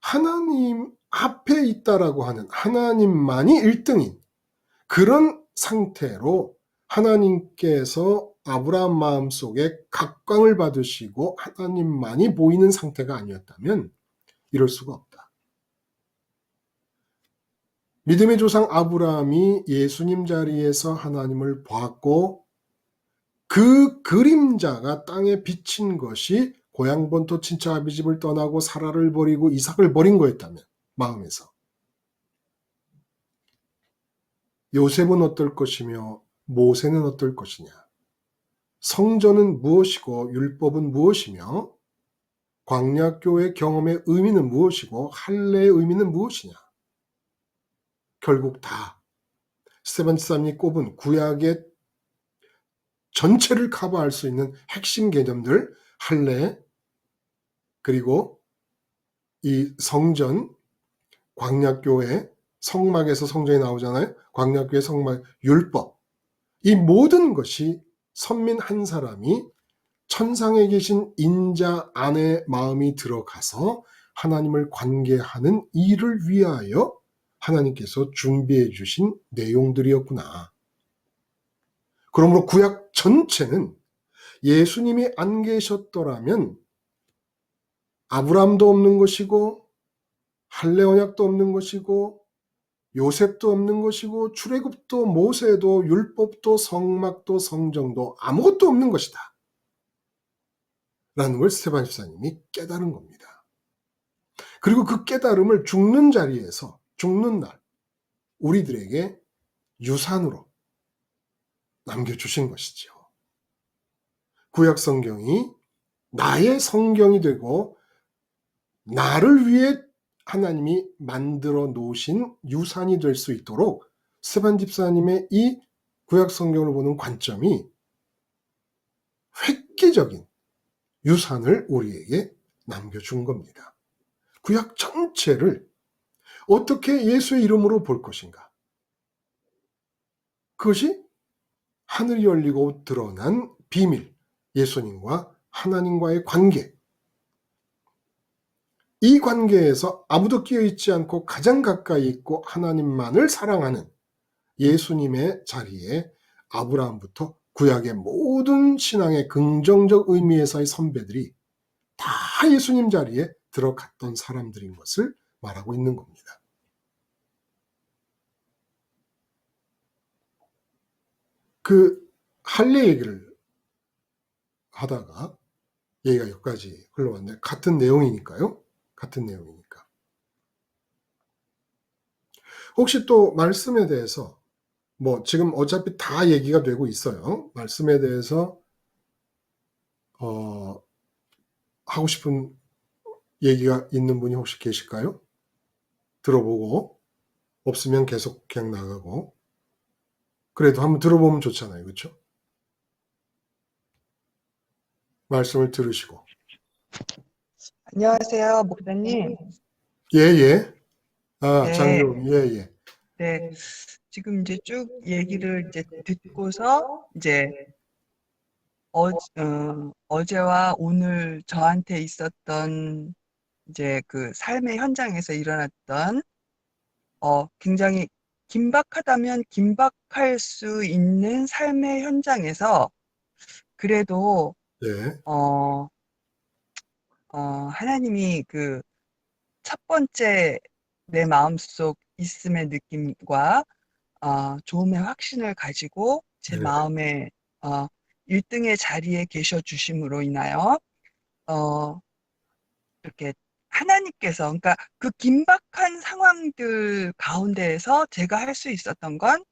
하나님 앞에 있다라고 하는 하나님만이 1등인 그런 상태로 하나님께서 아브라함 마음속에 각광을 받으시고 하나님만이 보이는 상태가 아니었다면 이럴 수가 없다. 믿음의 조상 아브라함이 예수님 자리에서 하나님을 보았고 그 그림자가 땅에 비친 것이 고향 본토 친척 아비집을 떠나고 사라를 버리고 이삭을 버린 거였다면 마음에서 요셉은 어떨 것이며 모세는 어떨 것이냐, 성전은 무엇이고 율법은 무엇이며 광야교회 경험의 의미는 무엇이고 할례의 의미는 무엇이냐. 결국 다 스테반 집사님이 꼽은 구약의 전체를 커버할 수 있는 핵심 개념들, 할례, 그리고 이 성전, 광야교회, 성막에서 성전이 나오잖아요. 광야교회 성막, 율법, 이 모든 것이 선민 한 사람이 천상에 계신 인자 안에 마음이 들어가서 하나님을 관계하는 일을 위하여 하나님께서 준비해 주신 내용들이었구나. 그러므로 구약 전체는 예수님이 안 계셨더라면 아브라함도 없는 것이고 할례 언약도 없는 것이고 요셉도 없는 것이고 출애굽도 모세도 율법도 성막도 성정도 아무것도 없는 것이다 라는 걸 스테반 집사님이 깨달은 겁니다. 그리고 그 깨달음을 죽는 자리에서 죽는 날 우리들에게 유산으로 남겨주신 것이죠. 구약 성경이 나의 성경이 되고 나를 위해 하나님이 만들어 놓으신 유산이 될 수 있도록 스테반 집사님의 이 구약 성경을 보는 관점이 획기적인 유산을 우리에게 남겨준 겁니다. 구약 전체를 어떻게 예수의 이름으로 볼 것인가? 그것이 하늘이 열리고 드러난 비밀, 예수님과 하나님과의 관계. 이 관계에서 아무도 끼어있지 않고 가장 가까이 있고 하나님만을 사랑하는 예수님의 자리에 아브라함부터 구약의 모든 신앙의 긍정적 의미에서의 선배들이 다 예수님 자리에 들어갔던 사람들인 것을 말하고 있는 겁니다. 그 할례 얘기를 하다가 얘기가 여기까지 흘러왔는데 같은 내용이니까요. 같은 내용이니까. 혹시 또 말씀에 대해서 뭐 지금 어차피 다 얘기가 되고 있어요. 말씀에 대해서 하고 싶은 얘기가 있는 분이 혹시 계실까요? 들어보고 없으면 계속 그냥 나가고 그래도 한번 들어보면 좋잖아요. 그렇죠? 말씀을 들으시고 안녕하세요, 목사님. 예예. 아 네, 장로님 예예. 네. 지금 이제 쭉 얘기를 이제 듣고서 이제 어제와 오늘 저한테 있었던 이제 그 삶의 현장에서 일어났던 굉장히 긴박하다면 긴박할 수 있는 삶의 현장에서 그래도 예. 어, 하나님이 그 첫 번째 내 마음속 있음의 느낌과 좋음의 확신을 가지고 제 네. 마음에 1등의 자리에 계셔 주심으로 인하여 이렇게 하나님께서 그러니까 그 긴박한 상황들 가운데에서 제가 할 수 있었던 건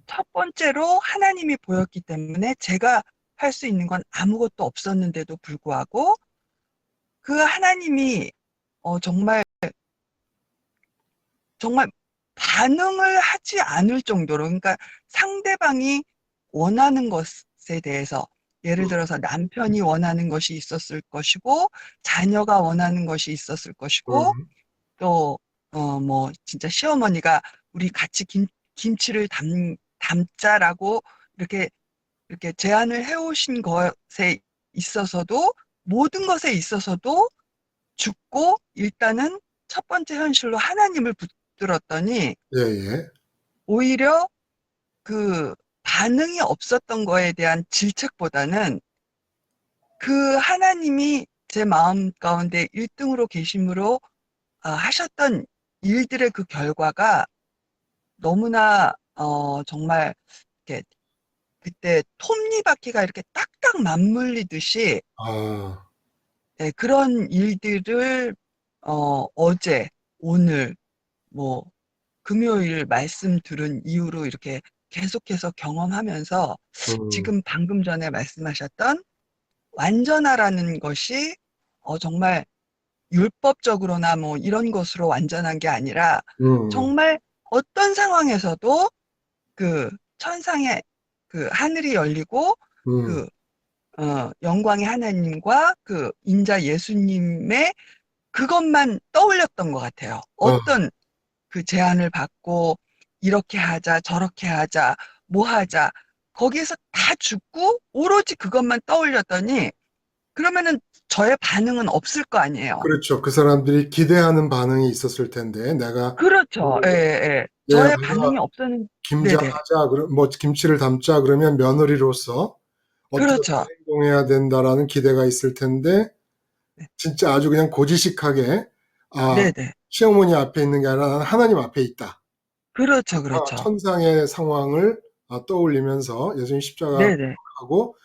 첫 번째로 하나님이 보였기 때문에 제가 할 수 있는 건 아무것도 없었는데도 불구하고 그 하나님이 정말 반응을 하지 않을 정도로, 그러니까 상대방이 원하는 것에 대해서, 예를 들어서 남편이 원하는 것이 있었을 것이고, 자녀가 원하는 것이 있었을 것이고, 또, 뭐, 진짜 시어머니가 우리 같이 김치를 담자라고 이렇게 제안을 해오신 것에 있어서도, 모든 것에 있어서도 죽고, 일단은 첫 번째 현실로 하나님을 붙들었더니, 예예. 오히려 그 반응이 없었던 거에 대한 질책보다는 그 하나님이 제 마음 가운데 1등으로 계심으로 하셨던 일들의 그 결과가 너무나 정말 이렇게 그때 톱니바퀴가 이렇게 딱딱 맞물리듯이 아. 네, 그런 일들을 어제, 오늘, 뭐 금요일 말씀 들은 이후로 이렇게 계속해서 경험하면서 지금 방금 전에 말씀하셨던 완전하라는 것이 정말 율법적으로나 뭐 이런 것으로 완전한 게 아니라 정말 어떤 상황에서도 그 천상의 그 하늘이 열리고 그 영광의 하나님과 그 인자 예수님의 그것만 떠올렸던 것 같아요. 어떤 그 제안을 받고 이렇게 하자 저렇게 하자 뭐 하자 거기에서 다 죽고 오로지 그것만 떠올렸더니 그러면은 저의 반응은 없을 거 아니에요. 그렇죠. 그 사람들이 기대하는 반응이 있었을 텐데 내가 그렇죠. 예, 예. 예, 저의 우리가 반응이 없었는 네네. 김장하자, 뭐 김치를 담자 그러면 며느리로서 어떻게 그렇죠. 행동해야 된다라는 기대가 있을 텐데 네. 진짜 아주 그냥 고지식하게 네네. 시어머니 앞에 있는 게 아니라 나는 하나님 앞에 있다. 그렇죠, 그렇죠. 천상의 상황을 떠올리면서 예수님 십자가 네네. 하고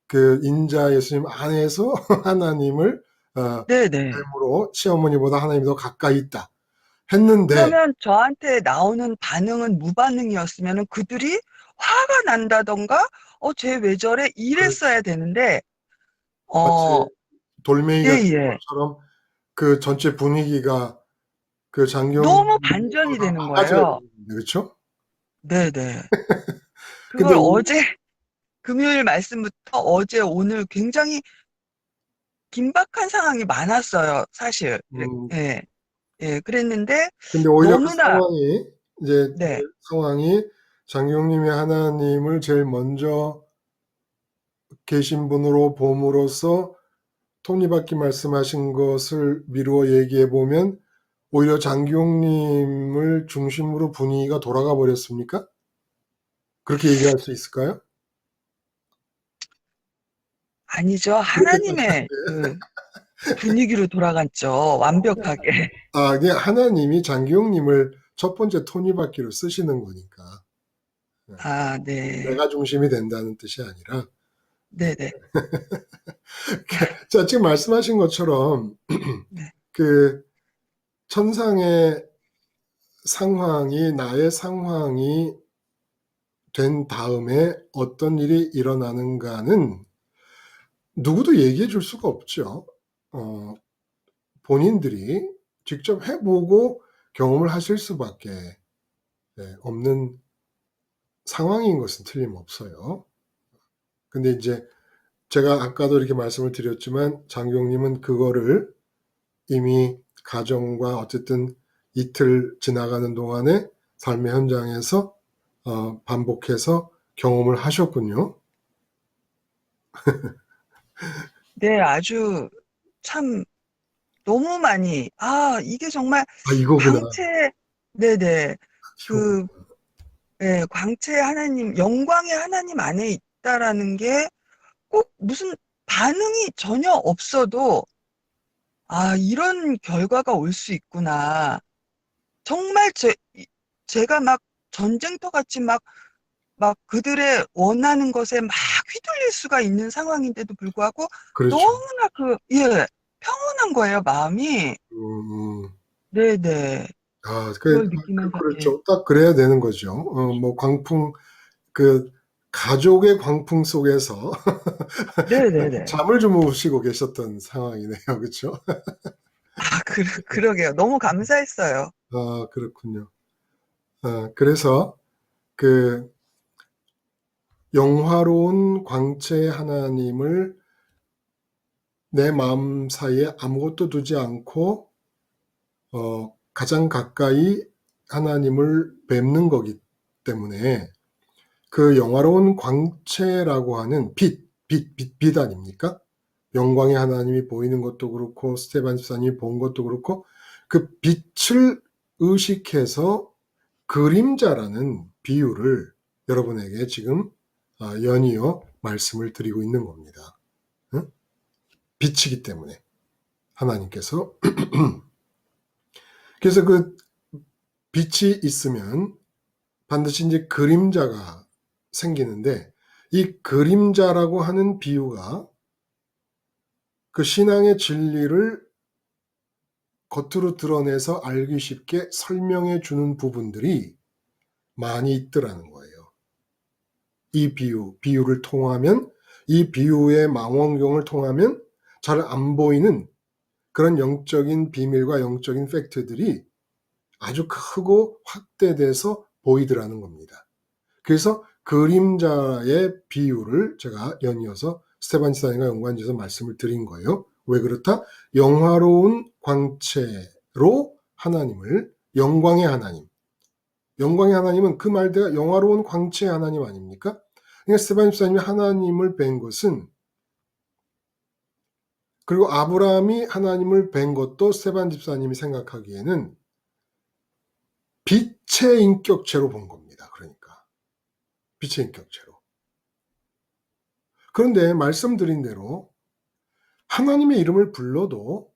그 인자 예수님 안에서 하나님을 네네. 됨으로 시어머니보다 하나님이 더 가까이 있다 했는데 그러면 저한테 나오는 반응은 무반응이었으면은 그들이 화가 난다던가, 쟤 왜 저래? 그렇지. 이랬어야 되는데, 마치 어, 예, 돌멩이가 친 예. 것처럼 그 전체 분위기가 그 장경님을 너무 반전이 되는 바가지가 거예요. 되는데 그렇죠? 네네. 근데 그걸 어제, 금요일 말씀부터 어제, 오늘 굉장히 긴박한 상황이 많았어요, 사실. 음, 예, 예. 그랬는데, 근데 오히려 그 너무나, 상황이 이제 그 네, 상황이 장경님이 하나님을 제일 먼저 계신 분으로 봄으로써 톱니바퀴 말씀하신 것을 미루어 얘기해 보면 오히려 장경님을 중심으로 분위기가 돌아가 버렸습니까? 그렇게 얘기할 수 있을까요? 아니죠. 그렇게 하나님의 그 분위기로 돌아갔죠. 완벽하게. 그냥 하나님이 장기용님을 첫 번째 톱니바퀴로 쓰시는 거니까. 네. 아, 네. 내가 중심이 된다는 뜻이 아니라. 네네. 자, 지금 말씀하신 것처럼 네. 그 천상의 상황이 나의 상황이 된 다음에 어떤 일이 일어나는가는 누구도 얘기해 줄 수가 없죠. 본인들이 직접 해보고 경험을 하실 수밖에 없는 상황인 것은 틀림없어요. 근데 이제 제가 아까도 이렇게 말씀을 드렸지만 장경님은 그거를 이미 가정과 어쨌든 이틀 지나가는 동안에 삶의 현장에서 반복해서 경험을 하셨군요. 네, 아주 참 너무 많이, 이게 정말 이거구나. 광채, 네네. 이거구나. 그, 예, 광채 하나님, 영광의 하나님 안에 있다라는 게 꼭 무슨 반응이 전혀 없어도, 이런 결과가 올 수 있구나. 정말 제가 막 전쟁터 같이 막 그들의 원하는 것에 막 휘둘릴 수가 있는 상황인데도 불구하고 그렇죠. 너무나 예, 평온한 거예요, 마음이. 음, 네네. 그, 그걸 느끼면서, 예. 그렇죠. 딱 그래야 되는 거죠. 뭐 광풍, 그 가족의 광풍 속에서 네네네. 잠을 주무시고 계셨던 상황이네요. 그렇죠? 그러게요. 너무 감사했어요. 그렇군요. 그래서 그 영화로운 광채의 하나님을 내 마음 사이에 아무것도 두지 않고 가장 가까이 하나님을 뵙는 거기 때문에 그 영화로운 광채라고 하는 빛 아닙니까? 영광의 하나님이 보이는 것도 그렇고 스테반 집사님이 본 것도 그렇고 그 빛을 의식해서 그림자라는 비유를 여러분에게 지금 연이어 말씀을 드리고 있는 겁니다. 응? 빛이기 때문에 하나님께서 그래서 그 빛이 있으면 반드시 이제 그림자가 생기는데 이 그림자라고 하는 비유가 그 신앙의 진리를 겉으로 드러내서 알기 쉽게 설명해 주는 부분들이 많이 있더라는 거예요. 이 비유를 통하면 이 비유의 망원경을 통하면 잘 안 보이는 그런 영적인 비밀과 영적인 팩트들이 아주 크고 확대돼서 보이더라는 겁니다. 그래서 그림자의 비유를 제가 연이어서 스테반 지사님과 연관지어서 말씀을 드린 거예요. 왜 그렇다? 영화로운 광채로 하나님을 영광의 하나님. 영광의 하나님은 그 말대로 영화로운 광채의 하나님 아닙니까? 그러니까 스테반 집사님이 하나님을 뵌 것은 그리고 아브라함이 하나님을 뵌 것도 스테반 집사님이 생각하기에는 빛의 인격체로 본 겁니다. 그러니까 빛의 인격체로. 그런데 말씀드린 대로 하나님의 이름을 불러도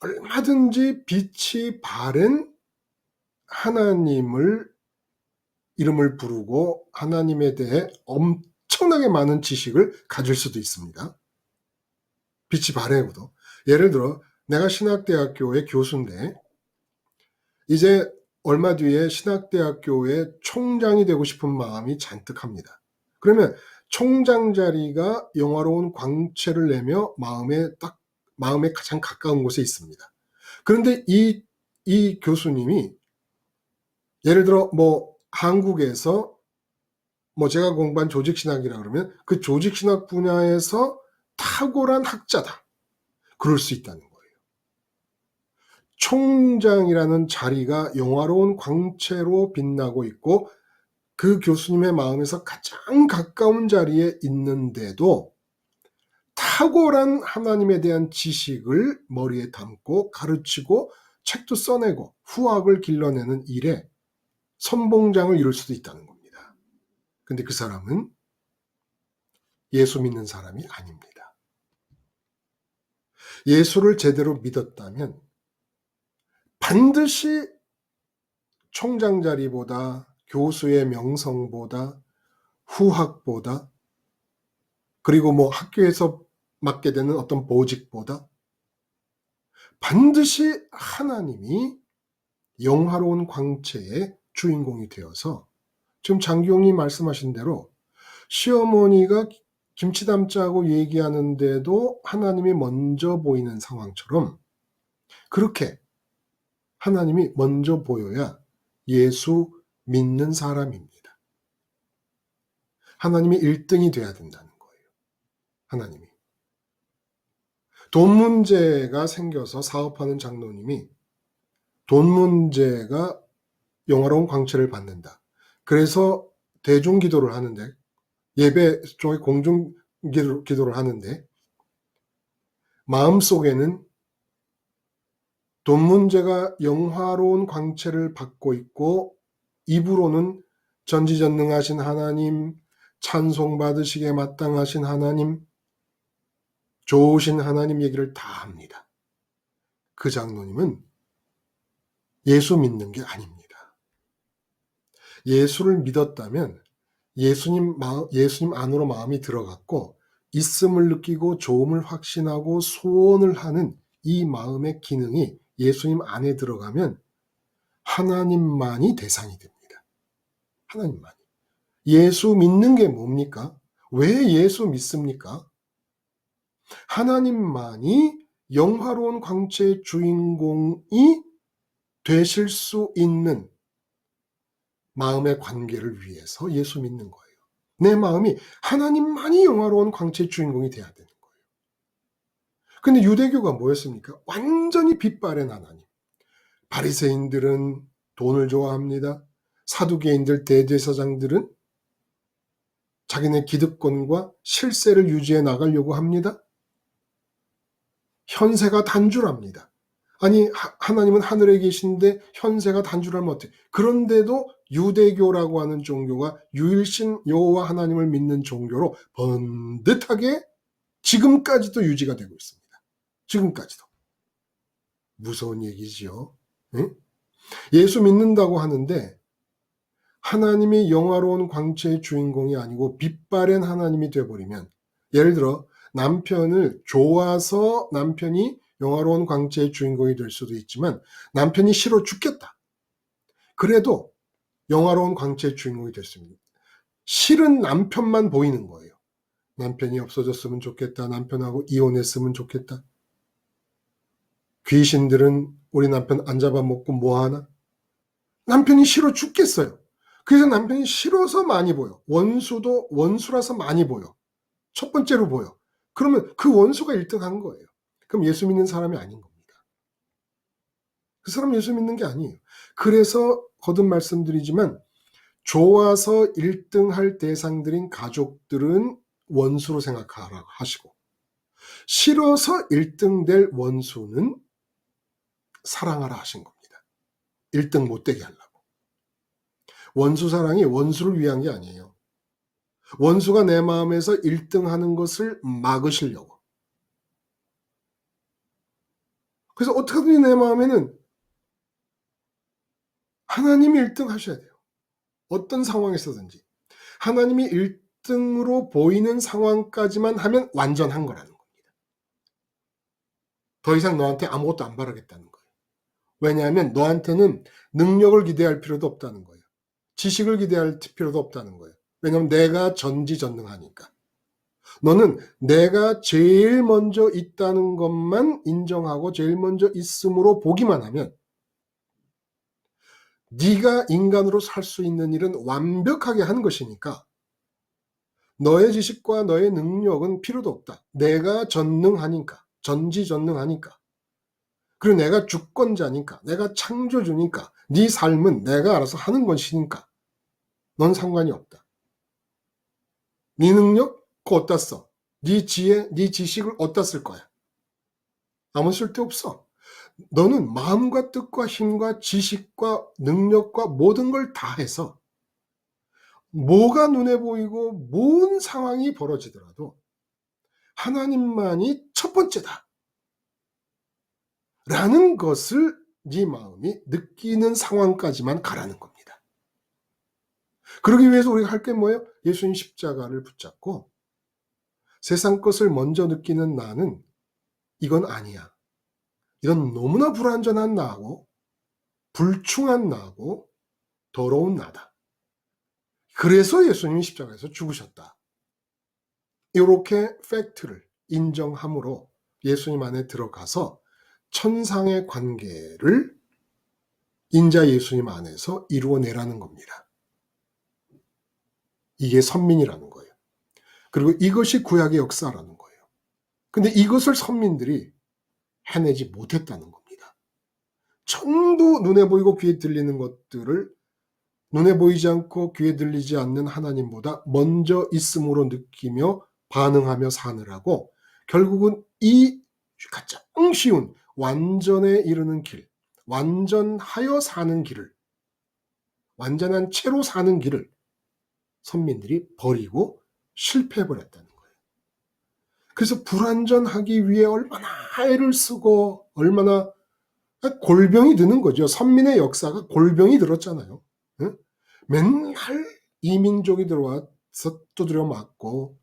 얼마든지 빛이 바랜 하나님을 이름을 부르고 하나님에 대해 엄청나게 많은 지식을 가질 수도 있습니다. 빛이 바래고도. 예를 들어 내가 신학대학교의 교수인데 이제 얼마 뒤에 신학대학교의 총장이 되고 싶은 마음이 잔뜩 합니다. 그러면 총장 자리가 영화로운 광채를 내며 마음에 가장 가까운 곳에 있습니다. 그런데 이 교수님이 예를 들어 한국에서 제가 공부한 조직신학이라 그러면 그 조직신학 분야에서 탁월한 학자다. 그럴 수 있다는 거예요. 총장이라는 자리가 영화로운 광채로 빛나고 있고 그 교수님의 마음에서 가장 가까운 자리에 있는데도 탁월한 하나님에 대한 지식을 머리에 담고 가르치고 책도 써내고 후학을 길러내는 일에 선봉장을 이룰 수도 있다는 겁니다. 근데 그 사람은 예수 믿는 사람이 아닙니다. 예수를 제대로 믿었다면 반드시 총장 자리보다 교수의 명성보다 후학보다 그리고 학교에서 맡게 되는 어떤 보직보다 반드시 하나님이 영화로운 광채의 주인공이 되어서 지금 장기용이 말씀하신 대로 시어머니가 김치 담자고 얘기하는데도 하나님이 먼저 보이는 상황처럼 그렇게 하나님이 먼저 보여야 예수 믿는 사람입니다. 하나님이 1등이 돼야 된다는 거예요. 하나님이. 돈 문제가 생겨서 사업하는 장로님이 돈 문제가 영화로운 광채를 받는다. 그래서 대중기도를 하는데 예배 쪽에 공중기도를 하는데 마음속에는 돈 문제가 영화로운 광채를 받고 있고 입으로는 전지전능하신 하나님, 찬송받으시기에 마땅하신 하나님, 좋으신 하나님 얘기를 다 합니다. 그 장로님은 예수 믿는 게 아닙니다. 예수를 믿었다면 예수님 안으로 마음이 들어갔고 있음을 느끼고 좋음을 확신하고 소원을 하는 이 마음의 기능이 예수님 안에 들어가면 하나님만이 대상이 됩니다. 하나님만이. 예수 믿는 게 뭡니까? 왜 예수 믿습니까? 하나님만이 영화로운 광채의 주인공이 되실 수 있는 마음의 관계를 위해서 예수 믿는 거예요. 내 마음이 하나님만이 영화로운 광채의 주인공이 돼야 되는 거예요. 근데 유대교가 뭐였습니까? 완전히 빛바랜 하나님. 바리새인들은 돈을 좋아합니다. 사두개인들, 대제사장들은 자기네 기득권과 실세를 유지해 나가려고 합니다. 현세가 단줄합니다. 아니 하나님은 하늘에 계신데 현세가 단줄하면 어떻게? 그런데도 유대교라고 하는 종교가 유일신 여호와 하나님을 믿는 종교로 번듯하게 지금까지도 유지가 되고 있습니다. 지금까지도. 무서운 얘기지요. 응? 예수 믿는다고 하는데 하나님이 영화로운 광채의 주인공이 아니고 빛바랜 하나님이 되어버리면 예를 들어 남편을 좋아서 남편이 영화로운 광채의 주인공이 될 수도 있지만 남편이 싫어 죽겠다. 그래도 영화로운 광채의 주인공이 됐습니다. 싫은 남편만 보이는 거예요. 남편이 없어졌으면 좋겠다. 남편하고 이혼했으면 좋겠다. 귀신들은 우리 남편 안 잡아먹고 뭐하나? 남편이 싫어 죽겠어요. 그래서 남편이 싫어서 많이 보여. 원수도 원수라서 많이 보여. 첫 번째로 보여. 그러면 그 원수가 1등 한 거예요. 그럼 예수 믿는 사람이 아닌 겁니다. 그 사람 예수 믿는 게 아니에요. 그래서 거듭 말씀드리지만 좋아서 1등 할 대상들인 가족들은 원수로 생각하라고 하시고 싫어서 1등 될 원수는 사랑하라 하신 겁니다. 1등 못 되게 하려고. 원수 사랑이 원수를 위한 게 아니에요. 원수가 내 마음에서 1등 하는 것을 막으시려고. 그래서 어떻게든 내 마음에는 하나님이 1등 하셔야 돼요. 어떤 상황에서든지. 하나님이 1등으로 보이는 상황까지만 하면 완전한 거라는 겁니다. 더 이상 너한테 아무것도 안 바라겠다는 거예요. 왜냐하면 너한테는 능력을 기대할 필요도 없다는 거예요. 지식을 기대할 필요도 없다는 거예요. 왜냐하면 내가 전지전능하니까. 너는 내가 제일 먼저 있다는 것만 인정하고 제일 먼저 있음으로 보기만 하면 네가 인간으로 살 수 있는 일은 완벽하게 한 것이니까 너의 지식과 너의 능력은 필요도 없다. 내가 전능하니까, 전지전능하니까. 그리고 내가 주권자니까, 내가 창조주니까, 네 삶은 내가 알아서 하는 것이니까 넌 상관이 없다. 네 능력? 그거 어디다 써? 네 지혜, 네 지식을 어디다 쓸 거야? 아무 쓸데없어. 너는 마음과 뜻과 힘과 지식과 능력과 모든 걸 다해서 뭐가 눈에 보이고 뭔 상황이 벌어지더라도 하나님만이 첫 번째다 라는 것을 네 마음이 느끼는 상황까지만 가라는 겁니다. 그러기 위해서 우리가 할 게 뭐예요? 예수님 십자가를 붙잡고 세상 것을 먼저 느끼는 나는 이건 아니야. 이건 너무나 불완전한 나하고 불충한 나하고 더러운 나다. 그래서 예수님이 십자가에서 죽으셨다. 이렇게 팩트를 인정함으로 예수님 안에 들어가서 천상의 관계를 인자 예수님 안에서 이루어내라는 겁니다. 이게 선민이라는 거예요. 그리고 이것이 구약의 역사라는 거예요. 근데 이것을 선민들이 해내지 못했다는 겁니다. 전부 눈에 보이고 귀에 들리는 것들을 눈에 보이지 않고 귀에 들리지 않는 하나님보다 먼저 있음으로 느끼며 반응하며 사느라고 결국은 이 가장 쉬운 완전에 이르는 길, 완전하여 사는 길을, 완전한 채로 사는 길을 선민들이 버리고 실패해버렸다는 거예요. 그래서 불완전하기 위해 얼마나 애를 쓰고 얼마나 골병이 드는 거죠. 선민의 역사가 골병이 들었잖아요. 응? 맨날 이민족이 들어와서 두드려 맞고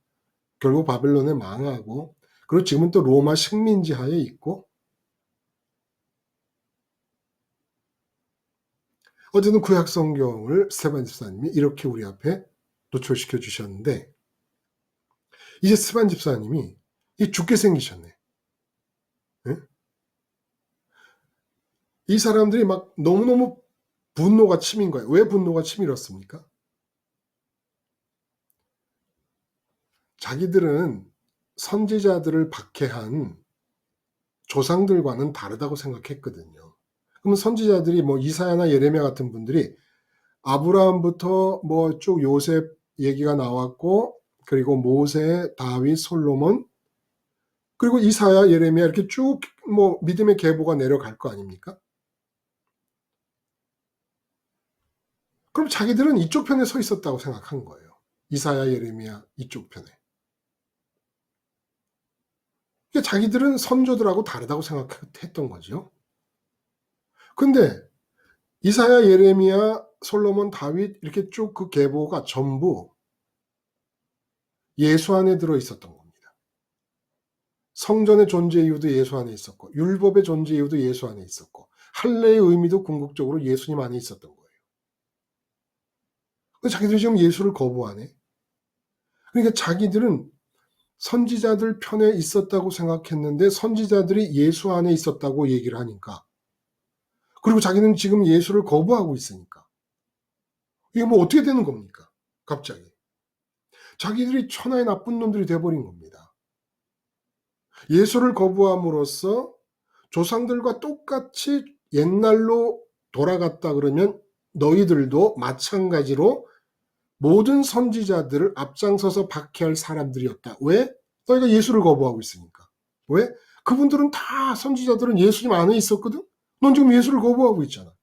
결국 바벨론에 망하고 그리고 지금은 또 로마 식민지 하에 있고 어쨌든 구약 성경을 스테반 집사님이 이렇게 우리 앞에 노출시켜 주셨는데 이제 스테반 집사님이 죽게 생기셨네. 응? 이 사람들이 막 너무너무 분노가 치민 거예요. 왜 분노가 치밀었습니까? 자기들은 선지자들을 박해한 조상들과는 다르다고 생각했거든요. 그러면 선지자들이 뭐 이사야나 예레미야 같은 분들이 아브라함부터 뭐 쭉 요셉 얘기가 나왔고 그리고 모세, 다윗, 솔로몬 그리고 이사야, 예레미야 이렇게 쭉 뭐 믿음의 계보가 내려갈 거 아닙니까? 그럼 자기들은 이쪽 편에 서 있었다고 생각한 거예요. 이사야, 예레미야 이쪽 편에. 그러니까 자기들은 선조들하고 다르다고 생각했던 거죠. 근데 이사야, 예레미야, 솔로몬, 다윗 이렇게 쭉 그 계보가 전부 예수 안에 들어 있었던 겁니다. 성전의 존재 이유도 예수 안에 있었고 율법의 존재 이유도 예수 안에 있었고 할례의 의미도 궁극적으로 예수님 안에 있었던 거예요. 근데 자기들이 지금 예수를 거부하네. 그러니까 자기들은 선지자들 편에 있었다고 생각했는데 선지자들이 예수 안에 있었다고 얘기를 하니까 그리고 자기는 지금 예수를 거부하고 있으니까 이게 뭐 어떻게 되는 겁니까? 갑자기. 자기들이 천하의 나쁜 놈들이 돼버린 겁니다. 예수를 거부함으로써 조상들과 똑같이 옛날로 돌아갔다 그러면 너희들도 마찬가지로 모든 선지자들을 앞장서서 박해할 사람들이었다. 왜? 너희가 예수를 거부하고 있으니까. 왜? 그분들은 다 선지자들은 예수님 안에 있었거든? 넌 지금 예수를 거부하고 있잖아.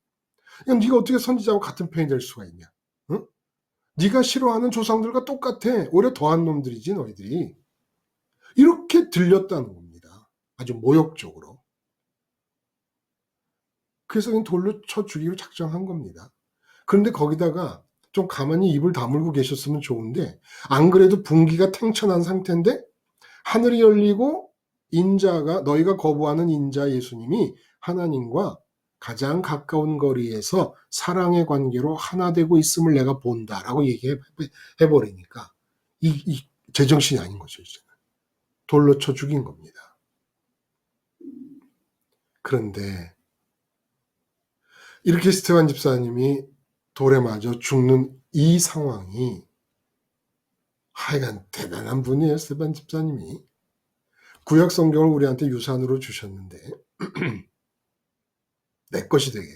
네가 어떻게 선지자와 같은 편이 될 수가 있냐? 응? 네가 싫어하는 조상들과 똑같아. 오히려 더한 놈들이지 너희들이. 이렇게 들렸다는 겁니다. 아주 모욕적으로. 그래서 그냥 돌로 쳐 죽이기로 작정한 겁니다. 그런데 거기다가 좀 가만히 입을 다물고 계셨으면 좋은데 안 그래도 분기가 탱천한 상태인데 하늘이 열리고 인자가 너희가 거부하는 인자 예수님이 하나님과 가장 가까운 거리에서 사랑의 관계로 하나 되고 있음을 내가 본다라고 얘기해버리니까 이 제정신이 아닌 거죠. 이제는. 돌로 쳐 죽인 겁니다. 그런데 이렇게 스테반 집사님이 돌에 맞아 죽는 이 상황이 하여간 대단한 분이에요. 스테반 집사님이. 구약 성경을 우리한테 유산으로 주셨는데 내 것이 되게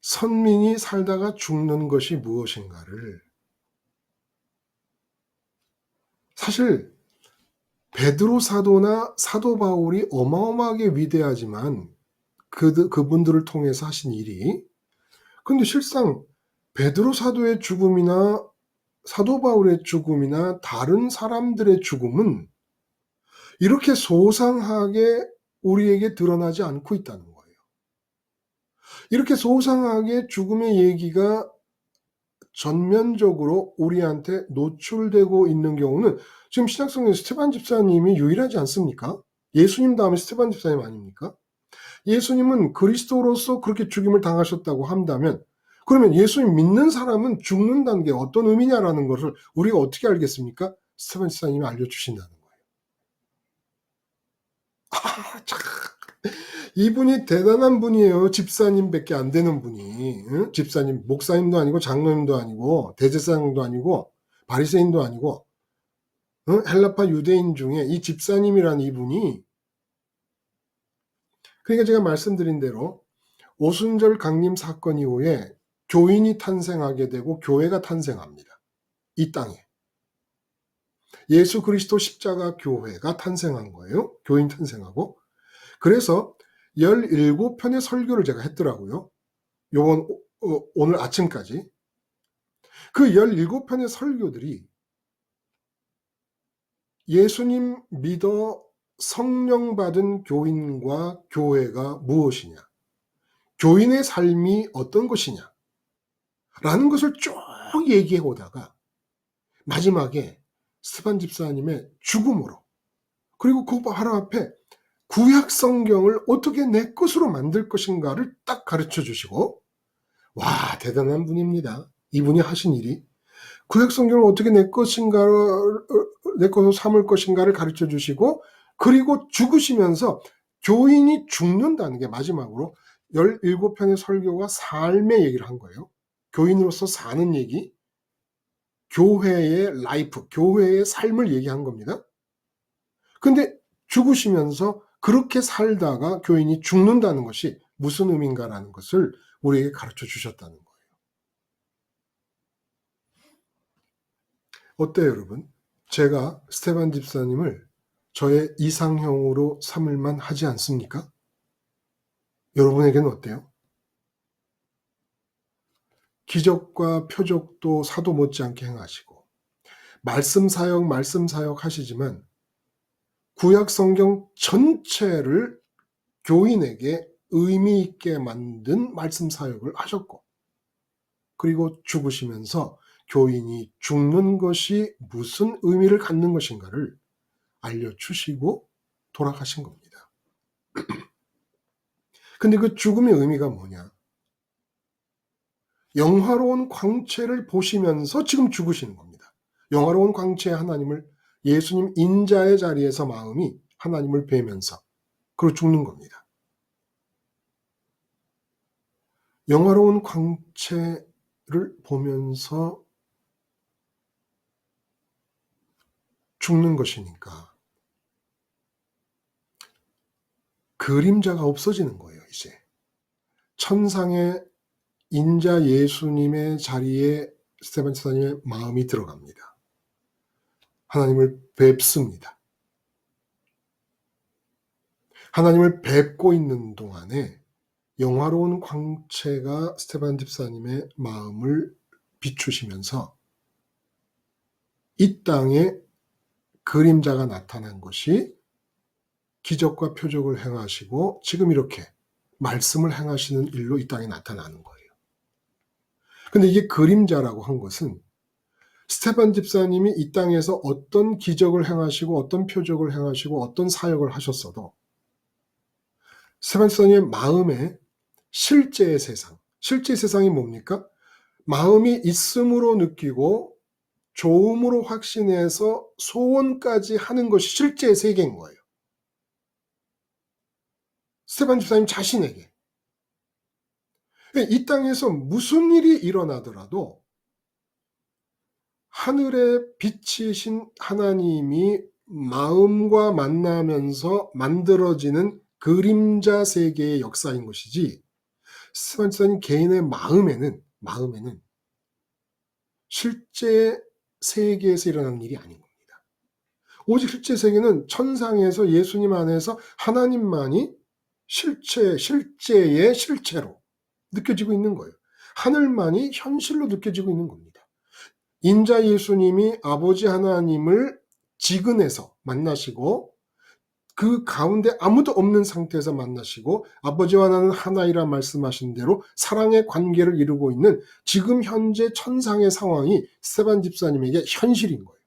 선민이 살다가 죽는 것이 무엇인가를 사실 베드로 사도나 사도 바울이 어마어마하게 위대하지만 그분들을 통해서 하신 일이 근데 실상 베드로 사도의 죽음이나 사도 바울의 죽음이나 다른 사람들의 죽음은 이렇게 소상하게 우리에게 드러나지 않고 있다는 거예요. 이렇게 소상하게 죽음의 얘기가 전면적으로 우리한테 노출되고 있는 경우는 지금 신약성경 스테반 집사님이 유일하지 않습니까? 예수님 다음에 스테반 집사님 아닙니까? 예수님은 그리스도로서 그렇게 죽임을 당하셨다고 한다면 그러면 예수님 믿는 사람은 죽는다는 게 어떤 의미냐라는 것을 우리가 어떻게 알겠습니까? 스테반 집사님이 알려주신다는 거예요. 참, 이분이 대단한 분이에요. 집사님밖에 안 되는 분이. 응? 집사님, 목사님도 아니고 장로님도 아니고 대제사장도 아니고 바리새인도 아니고 응? 헬라파 유대인 중에 이 집사님이라는 이분이 그러니까 제가 말씀드린 대로 오순절 강림 사건 이후에 교인이 탄생하게 되고 교회가 탄생합니다. 이 땅에. 예수 그리스도 십자가 교회가 탄생한 거예요. 교인 탄생하고. 그래서 17편의 설교를 제가 했더라고요. 요번 오늘 아침까지. 그 17편의 설교들이 예수님 믿어 성령 받은 교인과 교회가 무엇이냐, 교인의 삶이 어떤 것이냐 라는 것을 쭉 얘기해 오다가 마지막에 스테반 집사님의 죽음으로 그리고 그 바로 앞에 구약 성경을 어떻게 내 것으로 만들 것인가를 딱 가르쳐 주시고 와 대단한 분입니다. 이분이 하신 일이 구약 성경을 어떻게 내 것으로 삼을 것인가를 가르쳐 주시고 그리고 죽으시면서 교인이 죽는다는 게 마지막으로 17편의 설교가 삶의 얘기를 한 거예요. 교인으로서 사는 얘기, 교회의 라이프, 교회의 삶을 얘기한 겁니다. 근데 죽으시면서 그렇게 살다가 교인이 죽는다는 것이 무슨 의미인가라는 것을 우리에게 가르쳐 주셨다는 거예요. 어때요, 여러분? 제가 스테반 집사님을 저의 이상형으로 삼을만 하지 않습니까? 여러분에게는 어때요? 기적과 표적도 사도 못지않게 행하시고 말씀 사역 하시지만 구약 성경 전체를 교인에게 의미 있게 만든 말씀 사역을 하셨고 그리고 죽으시면서 교인이 죽는 것이 무슨 의미를 갖는 것인가를 알려주시고 돌아가신 겁니다. 근데 그 죽음의 의미가 뭐냐? 영화로운 광채를 보시면서 지금 죽으시는 겁니다. 영화로운 광채의 하나님을 예수님 인자의 자리에서 마음이 하나님을 뵈면서 그리고 죽는 겁니다. 영화로운 광채를 보면서 죽는 것이니까 그림자가 없어지는 거예요. 이제 천상의 인자 예수님의 자리에 스테반 집사님의 마음이 들어갑니다. 하나님을 뵙습니다. 하나님을 뵙고 있는 동안에 영화로운 광채가 스테반 집사님의 마음을 비추시면서 이 땅에 그림자가 나타난 것이 기적과 표적을 행하시고 지금 이렇게 말씀을 행하시는 일로 이 땅에 나타나는 거예요. 근데 이게 그림자라고 한 것은 스테반 집사님이 이 땅에서 어떤 기적을 행하시고 어떤 표적을 행하시고 어떤 사역을 하셨어도 스테반 집사님의 마음에 실제의 세상, 실제의 세상이 뭡니까? 마음이 있음으로 느끼고 좋음으로 확신해서 소원까지 하는 것이 실제의 세계인 거예요. 스테반 집사님 자신에게. 이 땅에서 무슨 일이 일어나더라도 하늘의 빛이신 하나님이 마음과 만나면서 만들어지는 그림자 세계의 역사인 것이지, 스테반 집사님 개인의 마음에는 실제 세계에서 일어나는 일이 아닌 겁니다. 오직 실제 세계는 천상에서 예수님 안에서 하나님만이 실제의 실체로 느껴지고 있는 거예요. 하늘만이 현실로 느껴지고 있는 겁니다. 인자 예수님이 아버지 하나님을 지근해서 만나시고 그 가운데 아무도 없는 상태에서 만나시고 아버지와 나는 하나이라 말씀하신 대로 사랑의 관계를 이루고 있는 지금 현재 천상의 상황이 스테반 집사님에게 현실인 거예요.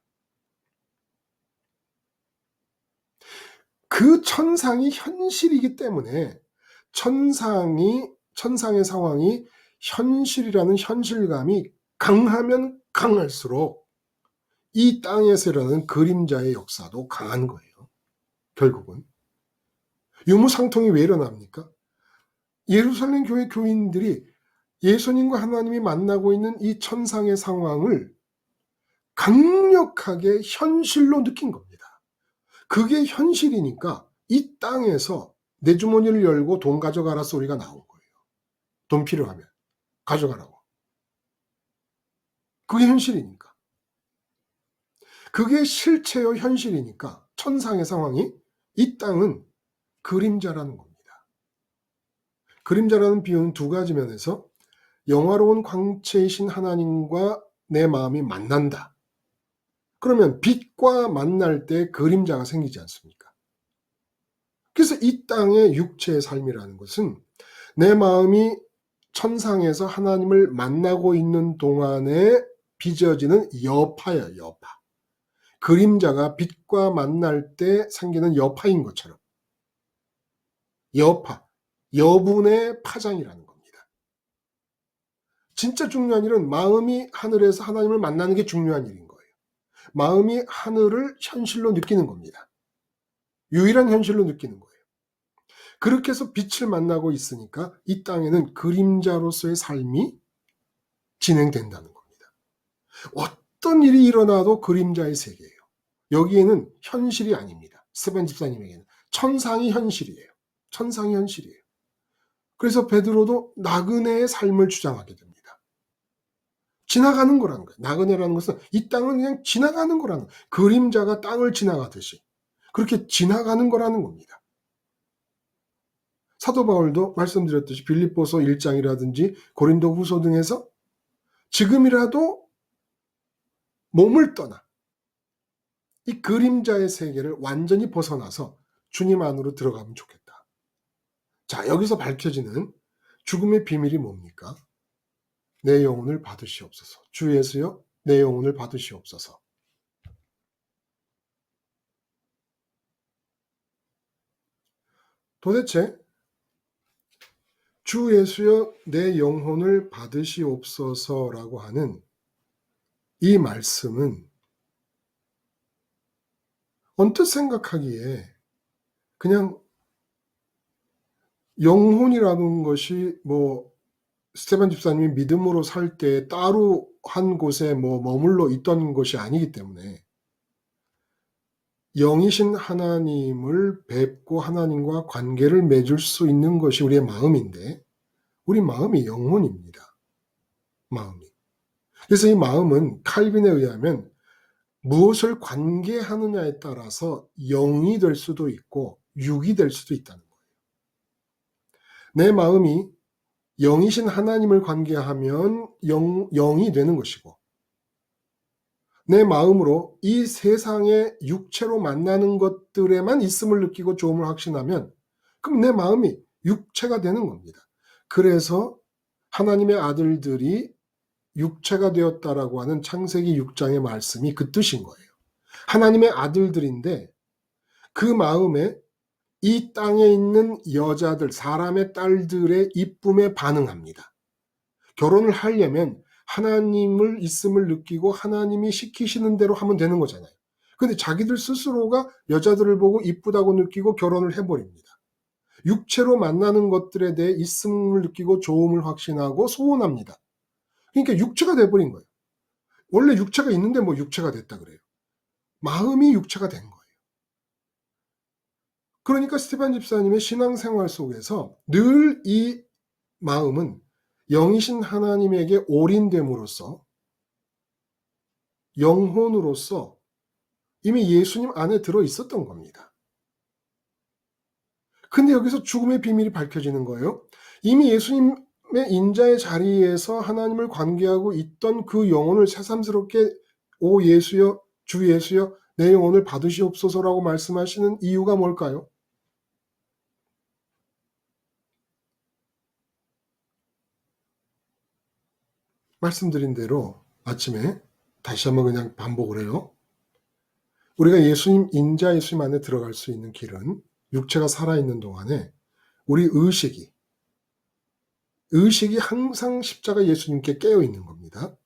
그 천상이 현실이기 때문에 천상의 상황이 현실이라는 현실감이 강하면 강할수록 이 땅에서 일어나는 그림자의 역사도 강한 거예요. 결국은 유무상통이 왜 일어납니까? 예루살렘 교회 교인들이 예수님과 하나님이 만나고 있는 이 천상의 상황을 강력하게 현실로 느낀 겁니다. 그게 현실이니까 이 땅에서 내 주머니를 열고 돈 가져가라 소리가 나온 거예요. 돈 필요하면 가져가라고. 그게 현실이니까. 그게 실체요 현실이니까 천상의 상황이 이 땅은 그림자라는 겁니다. 그림자라는 비유는 두 가지 면에서 영화로운 광채이신 하나님과 내 마음이 만난다. 그러면 빛과 만날 때 그림자가 생기지 않습니까? 그래서 이 땅의 육체의 삶이라는 것은 내 마음이 천상에서 하나님을 만나고 있는 동안에 빚어지는 여파예요, 여파. 그림자가 빛과 만날 때 생기는 여파인 것처럼. 여파, 여분의 파장이라는 겁니다. 진짜 중요한 일은 마음이 하늘에서 하나님을 만나는 게 중요한 일인 거예요. 마음이 하늘을 현실로 느끼는 겁니다. 유일한 현실로 느끼는 거예요. 그렇게 해서 빛을 만나고 있으니까 이 땅에는 그림자로서의 삶이 진행된다는 겁니다. 어떤 일이 일어나도 그림자의 세계예요. 여기에는 현실이 아닙니다. 스테반 집사님에게는 천상이 현실이에요. 천상이 현실이에요. 그래서 베드로도 나그네의 삶을 주장하게 됩니다. 지나가는 거라는 거예요. 나그네라는 것은 이 땅은 그냥 지나가는 거라는 거예요. 그림자가 땅을 지나가듯이 그렇게 지나가는 거라는 겁니다. 사도 바울도 말씀드렸듯이 빌립보서 1장이라든지 고린도 후서 등에서 지금이라도 몸을 떠나 이 그림자의 세계를 완전히 벗어나서 주님 안으로 들어가면 좋겠다. 자, 여기서 밝혀지는 죽음의 비밀이 뭡니까? 내 영혼을 받으시옵소서. 주 예수여, 내 영혼을 받으시옵소서. 도대체 주 예수여 내 영혼을 받으시옵소서라고 하는 이 말씀은 언뜻 생각하기에 그냥 영혼이라는 것이 스테반 집사님이 믿음으로 살 때 따로 한 곳에 머물러 있던 것이 아니기 때문에 영이신 하나님을 뵙고 하나님과 관계를 맺을 수 있는 것이 우리의 마음인데 우리 마음이 영혼입니다. 마음이. 그래서 이 마음은 칼빈에 의하면 무엇을 관계하느냐에 따라서 영이 될 수도 있고 육이 될 수도 있다는 거예요. 내 마음이 영이신 하나님을 관계하면 영이 되는 것이고, 내 마음으로 이 세상의 육체로 만나는 것들에만 있음을 느끼고 조음을 확신하면 그럼 내 마음이 육체가 되는 겁니다. 그래서 하나님의 아들들이 육체가 되었다라고 하는 창세기 6장의 말씀이 그 뜻인 거예요. 하나님의 아들들인데 그 마음에 이 땅에 있는 여자들, 사람의 딸들의 이쁨에 반응합니다. 결혼을 하려면 하나님을 있음을 느끼고 하나님이 시키시는 대로 하면 되는 거잖아요. 근데 자기들 스스로가 여자들을 보고 이쁘다고 느끼고 결혼을 해버립니다. 육체로 만나는 것들에 대해 있음을 느끼고 좋음을 확신하고 소원합니다. 그러니까 육체가 돼버린 거예요. 원래 육체가 있는데 뭐 육체가 됐다 그래요. 마음이 육체가 된 거예요. 그러니까 스테반 집사님의 신앙생활 속에서 늘 이 마음은 영이신 하나님에게 올인됨으로써 영혼으로서 이미 예수님 안에 들어 있었던 겁니다. 근데 여기서 죽음의 비밀이 밝혀지는 거예요. 이미 예수님의 인자의 자리에서 하나님을 관계하고 있던 그 영혼을 새삼스럽게 오 예수여 주 예수여 내 영혼을 받으시옵소서라고 말씀하시는 이유가 뭘까요? 말씀드린 대로 아침에 다시 한번 그냥 반복을 해요. 우리가 예수님, 인자 예수님 안에 들어갈 수 있는 길은 육체가 살아있는 동안에 우리 의식이 항상 십자가 예수님께 깨어있는 겁니다.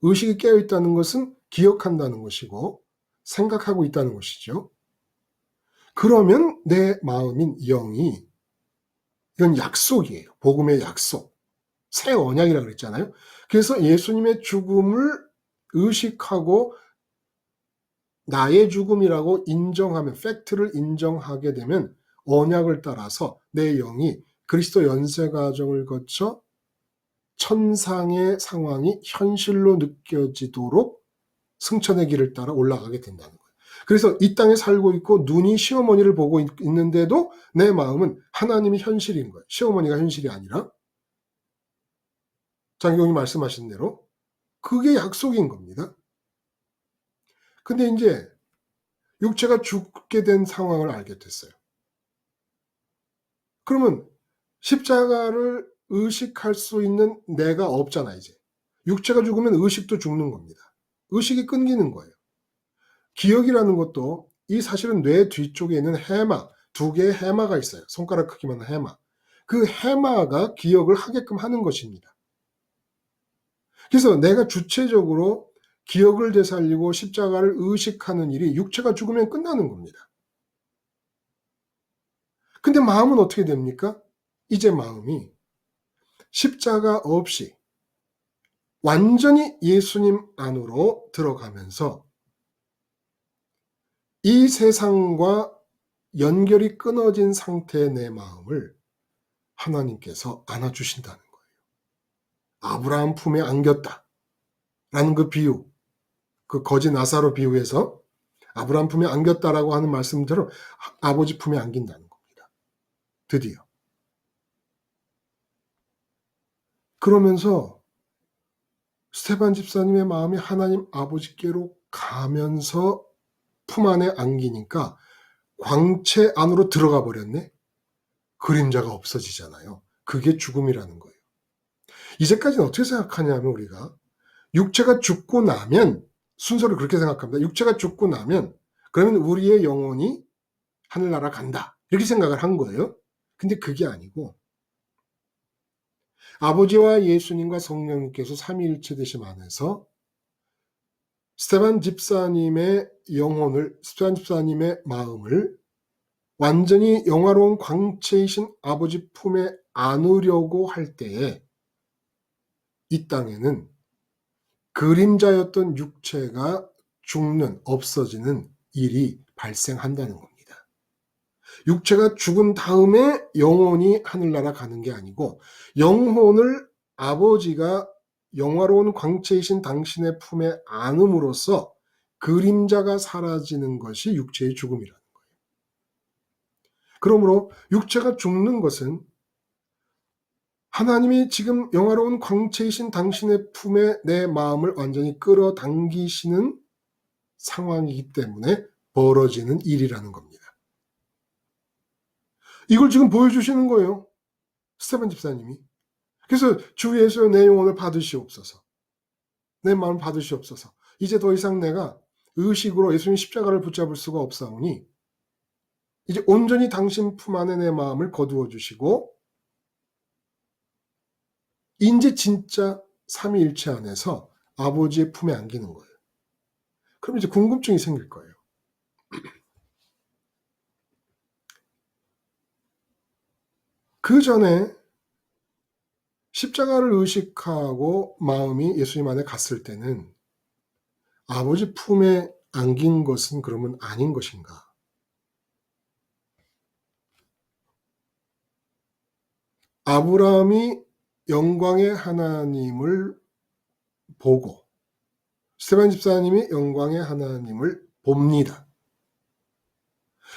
의식이 깨어있다는 것은 기억한다는 것이고 생각하고 있다는 것이죠. 그러면 내 마음인 영이, 이건 약속이에요. 복음의 약속. 새 언약이라고 그랬잖아요. 그래서 예수님의 죽음을 의식하고 나의 죽음이라고 인정하면, 팩트를 인정하게 되면 언약을 따라서 내 영이 그리스도 연쇄 과정을 거쳐 천상의 상황이 현실로 느껴지도록 승천의 길을 따라 올라가게 된다는 거예요. 그래서 이 땅에 살고 있고 눈이 시어머니를 보고 있는데도 내 마음은 하나님이 현실인 거예요. 시어머니가 현실이 아니라 장경이 말씀하신 대로 그게 약속인 겁니다. 근데 이제 육체가 죽게 된 상황을 알게 됐어요. 그러면 십자가를 의식할 수 있는 내가 없잖아 이제. 육체가 죽으면 의식도 죽는 겁니다. 의식이 끊기는 거예요. 기억이라는 것도 이 사실은 뇌 뒤쪽에 있는 해마, 두 개의 해마가 있어요. 손가락 크기만한 해마. 그 해마가 기억을 하게끔 하는 것입니다. 그래서 내가 주체적으로 기억을 되살리고 십자가를 의식하는 일이 육체가 죽으면 끝나는 겁니다. 근데 마음은 어떻게 됩니까? 이제 마음이 십자가 없이 완전히 예수님 안으로 들어가면서 이 세상과 연결이 끊어진 상태의 내 마음을 하나님께서 안아주신다는 거예요. 아브라함 품에 안겼다 라는 그 비유, 그 거지 나사로 비유에서 아브라함 품에 안겼다라고 하는 말씀대로 아버지 품에 안긴다는 겁니다. 드디어. 그러면서 스테반 집사님의 마음이 하나님 아버지께로 가면서 품 안에 안기니까 광채 안으로 들어가 버렸네. 그림자가 없어지잖아요. 그게 죽음이라는 거예요. 이제까지는 어떻게 생각하냐면 우리가 육체가 죽고 나면 순서를 그렇게 생각합니다. 육체가 죽고 나면 그러면 우리의 영혼이 하늘나라 간다. 이렇게 생각을 한 거예요. 근데 그게 아니고 아버지와 예수님과 성령님께서 삼위일체 되심 안에서 스테반 집사님의 영혼을, 스테반 집사님의 마음을 완전히 영화로운 광채이신 아버지 품에 안으려고 할 때에 이 땅에는 그림자였던 육체가 죽는, 없어지는 일이 발생한다는 겁니다. 육체가 죽은 다음에 영혼이 하늘나라 가는 게 아니고 영혼을 아버지가 영화로운 광채이신 당신의 품에 안음으로써 그림자가 사라지는 것이 육체의 죽음이라는 거예요. 그러므로 육체가 죽는 것은 하나님이 지금 영화로운 광채이신 당신의 품에 내 마음을 완전히 끌어당기시는 상황이기 때문에 벌어지는 일이라는 겁니다. 이걸 지금 보여주시는 거예요. 스테반 집사님이. 그래서 주 예수여 내 영혼을 받으시옵소서. 내 마음을 받으시옵소서. 이제 더 이상 내가 의식으로 예수님 십자가를 붙잡을 수가 없사오니 이제 온전히 당신 품 안에 내 마음을 거두어 주시고 이제 진짜 삼위일체 안에서 아버지의 품에 안기는 거예요. 그럼 이제 궁금증이 생길 거예요. 그 전에 십자가를 의식하고 마음이 예수님 안에 갔을 때는 아버지 품에 안긴 것은 그러면 아닌 것인가? 아브라함이 영광의 하나님을 보고 스테반 집사님이 영광의 하나님을 봅니다.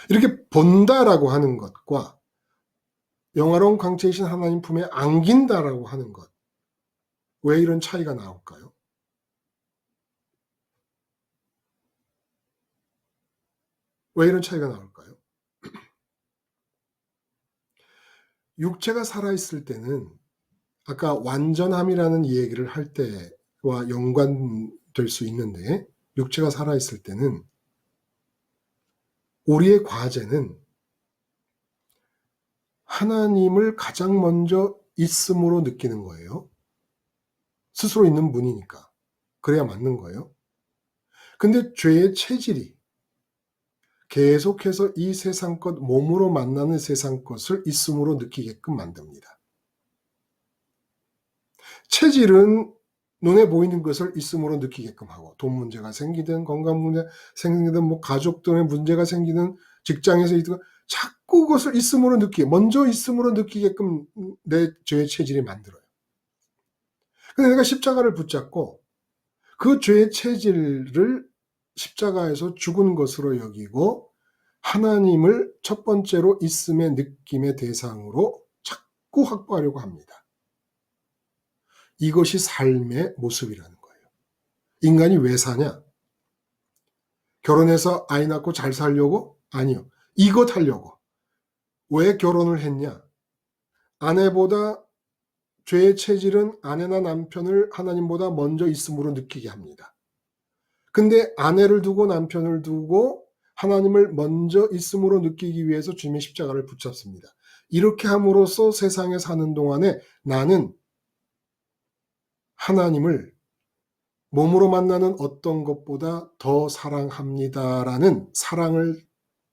이렇게 본다라고 하는 것과 영화로운 광채이신 하나님 품에 안긴다라고 하는 것, 왜 이런 차이가 나올까요? 왜 이런 차이가 나올까요? 육체가 살아있을 때는 아까 완전함이라는 얘기를 할 때와 연관될 수 있는데, 육체가 살아있을 때는 우리의 과제는 하나님을 가장 먼저 있음으로 느끼는 거예요. 스스로 있는 분이니까. 그래야 맞는 거예요. 근데 죄의 체질이 계속해서 이 세상 것, 몸으로 만나는 세상 것을 있음으로 느끼게끔 만듭니다. 체질은 눈에 보이는 것을 있음으로 느끼게끔 하고, 돈 문제가 생기든 건강 문제 생기든 뭐 가족들의 문제가 생기든 직장에서 있든 자꾸 그것을 있음으로 먼저 있음으로 느끼게끔 내 죄의 체질이 만들어요. 근데 내가 십자가를 붙잡고 그 죄의 체질을 십자가에서 죽은 것으로 여기고 하나님을 첫 번째로 있음의 느낌의 대상으로 자꾸 확보하려고 합니다. 이것이 삶의 모습이라는 거예요. 인간이 왜 사냐? 결혼해서 아이 낳고 잘 살려고? 아니요. 이것 하려고. 왜 결혼을 했냐? 아내보다 죄의 체질은 아내나 남편을 하나님보다 먼저 있음으로 느끼게 합니다. 근데 아내를 두고 남편을 두고 하나님을 먼저 있음으로 느끼기 위해서 주님의 십자가를 붙잡습니다. 이렇게 함으로써 세상에 사는 동안에 나는 하나님을 몸으로 만나는 어떤 것보다 더 사랑합니다라는 사랑을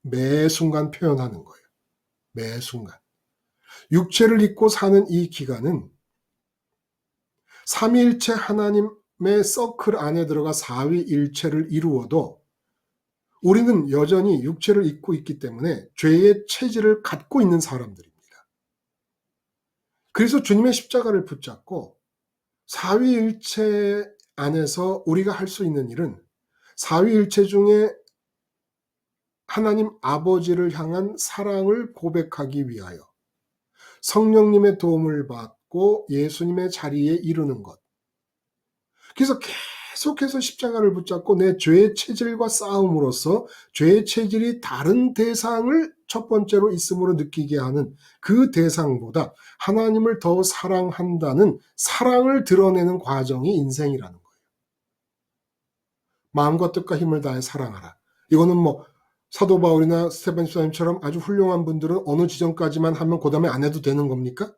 매 순간 표현하는 거예요. 매 순간. 육체를 입고 사는 이 기간은 삼위일체 하나님의 서클 안에 들어가 사위일체를 이루어도 우리는 여전히 육체를 입고 있기 때문에 죄의 체질을 갖고 있는 사람들입니다. 그래서 주님의 십자가를 붙잡고 사위일체 안에서 우리가 할 수 있는 일은 사위일체 중에 하나님 아버지를 향한 사랑을 고백하기 위하여 성령님의 도움을 받고 예수님의 자리에 이르는 것. 그래서 계속해서 십자가를 붙잡고 내 죄의 체질과 싸움으로써 죄의 체질이 다른 대상을 첫 번째로 있음으로 느끼게 하는 그 대상보다 하나님을 더 사랑한다는 사랑을 드러내는 과정이 인생이라는 거예요. 마음과 뜻과 힘을 다해 사랑하라. 이거는 뭐 사도 바울이나 스테반 집사님처럼 아주 훌륭한 분들은 어느 지점까지만 하면 그 다음에 안 해도 되는 겁니까?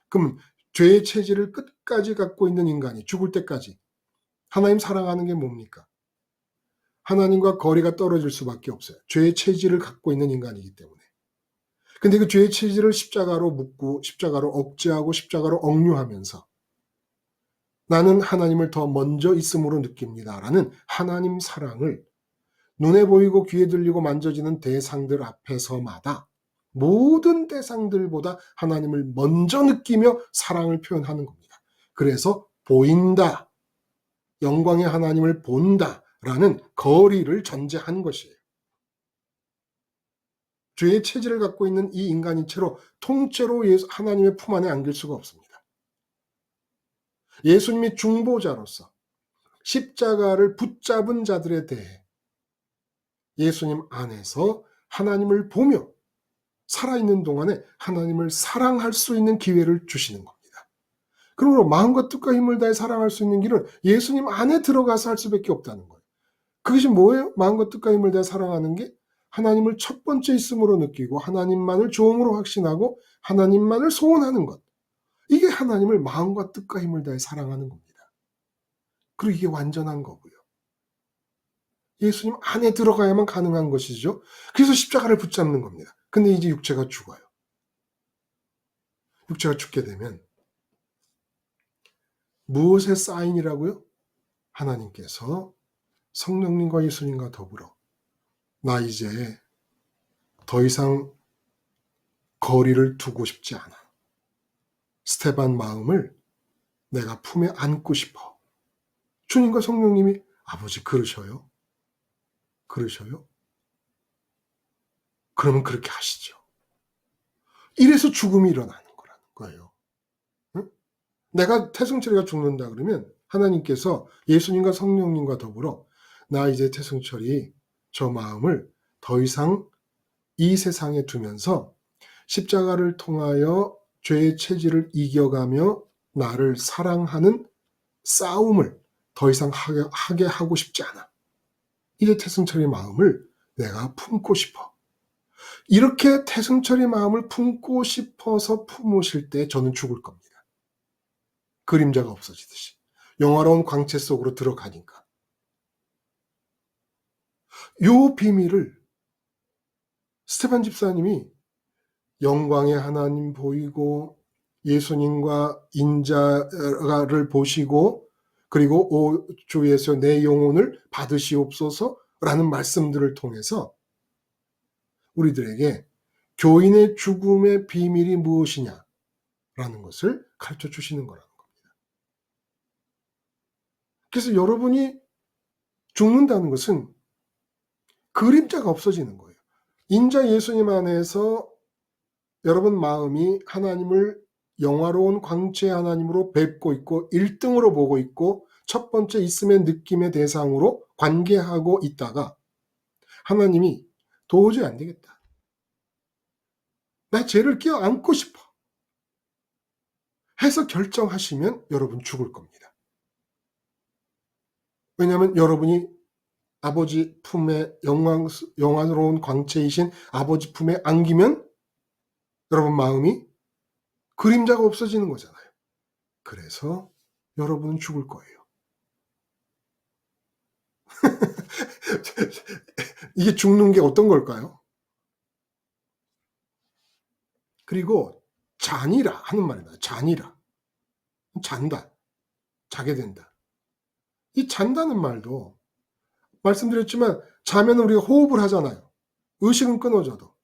그럼 죄의 체질을 끝까지 갖고 있는 인간이 죽을 때까지 하나님 사랑하는 게 뭡니까? 하나님과 거리가 떨어질 수밖에 없어요. 죄의 체질을 갖고 있는 인간이기 때문에. 근데 그 죄의 체질을 십자가로 묶고 십자가로 억제하고 십자가로 억류하면서 나는 하나님을 더 먼저 있음으로 느낍니다라는 하나님 사랑을 눈에 보이고 귀에 들리고 만져지는 대상들 앞에서마다 모든 대상들보다 하나님을 먼저 느끼며 사랑을 표현하는 겁니다. 그래서 보인다, 영광의 하나님을 본다라는 거리를 전제한 것이에요. 죄의 체질을 갖고 있는 이 인간인 채로 통째로 하나님의 품 안에 안길 수가 없습니다. 예수님이 중보자로서 십자가를 붙잡은 자들에 대해 예수님 안에서 하나님을 보며 살아있는 동안에 하나님을 사랑할 수 있는 기회를 주시는 겁니다. 그러므로 마음과 뜻과 힘을 다해 사랑할 수 있는 길은 예수님 안에 들어가서 할 수밖에 없다는 거예요. 그것이 뭐예요? 마음과 뜻과 힘을 다해 사랑하는 게 하나님을 첫 번째 있음으로 느끼고 하나님만을 조음으로 확신하고 하나님만을 소원하는 것. 이게 하나님을 마음과 뜻과 힘을 다해 사랑하는 겁니다. 그리고 이게 완전한 거고요. 예수님 안에 들어가야만 가능한 것이죠. 그래서 십자가를 붙잡는 겁니다. 근데 이제 육체가 죽어요. 육체가 죽게 되면 무엇의 사인이라고요? 하나님께서 성령님과 예수님과 더불어 나 이제 더 이상 거리를 두고 싶지 않아. 스테반 마음을 내가 품에 안고 싶어. 주님과 성령님이 아버지 그러셔요? 그러셔요? 그러면 그렇게 하시죠. 이래서 죽음이 일어나는 거라는 거예요. 응? 내가 태승철이가 죽는다 그러면 하나님께서 예수님과 성령님과 더불어 나 이제 태승철이 저 마음을 더 이상 이 세상에 두면서 십자가를 통하여 죄의 체질을 이겨가며 나를 사랑하는 싸움을 더 이상 하게 하고 싶지 않아. 이제 태승철의 마음을 내가 품고 싶어. 이렇게 태승철의 마음을 품고 싶어서 품으실 때 저는 죽을 겁니다. 그림자가 없어지듯이. 영화로운 광채 속으로 들어가니까. 요 비밀을 스테반 집사님이 영광의 하나님 보이고 예수님과 인자를 보시고 그리고 오 주 예수 내 영혼을 받으시옵소서라는 말씀들을 통해서 우리들에게 교인의 죽음의 비밀이 무엇이냐라는 것을 가르쳐 주시는 거라는 겁니다. 그래서 여러분이 죽는다는 것은 그림자가 없어지는 거예요. 인자 예수님 안에서 여러분 마음이 하나님을 영화로운 광채의 하나님으로 뵙고 있고 1등으로 보고 있고 첫 번째 있음의 느낌의 대상으로 관계하고 있다가 하나님이 도저히 안 되겠다. 나 죄를 껴안고 싶어. 해서 결정하시면 여러분 죽을 겁니다. 왜냐하면 여러분이 아버지 품에 영광스러운 광채이신 아버지 품에 안기면 여러분 마음이 그림자가 없어지는 거잖아요. 그래서 여러분은 죽을 거예요. 이게 죽는 게 어떤 걸까요? 그리고 잔이라 하는 말이다. 잔이라. 잔다. 자게 된다. 이 잔다는 말도 말씀드렸지만 자면 우리가 호흡을 하잖아요. 의식은 끊어져도.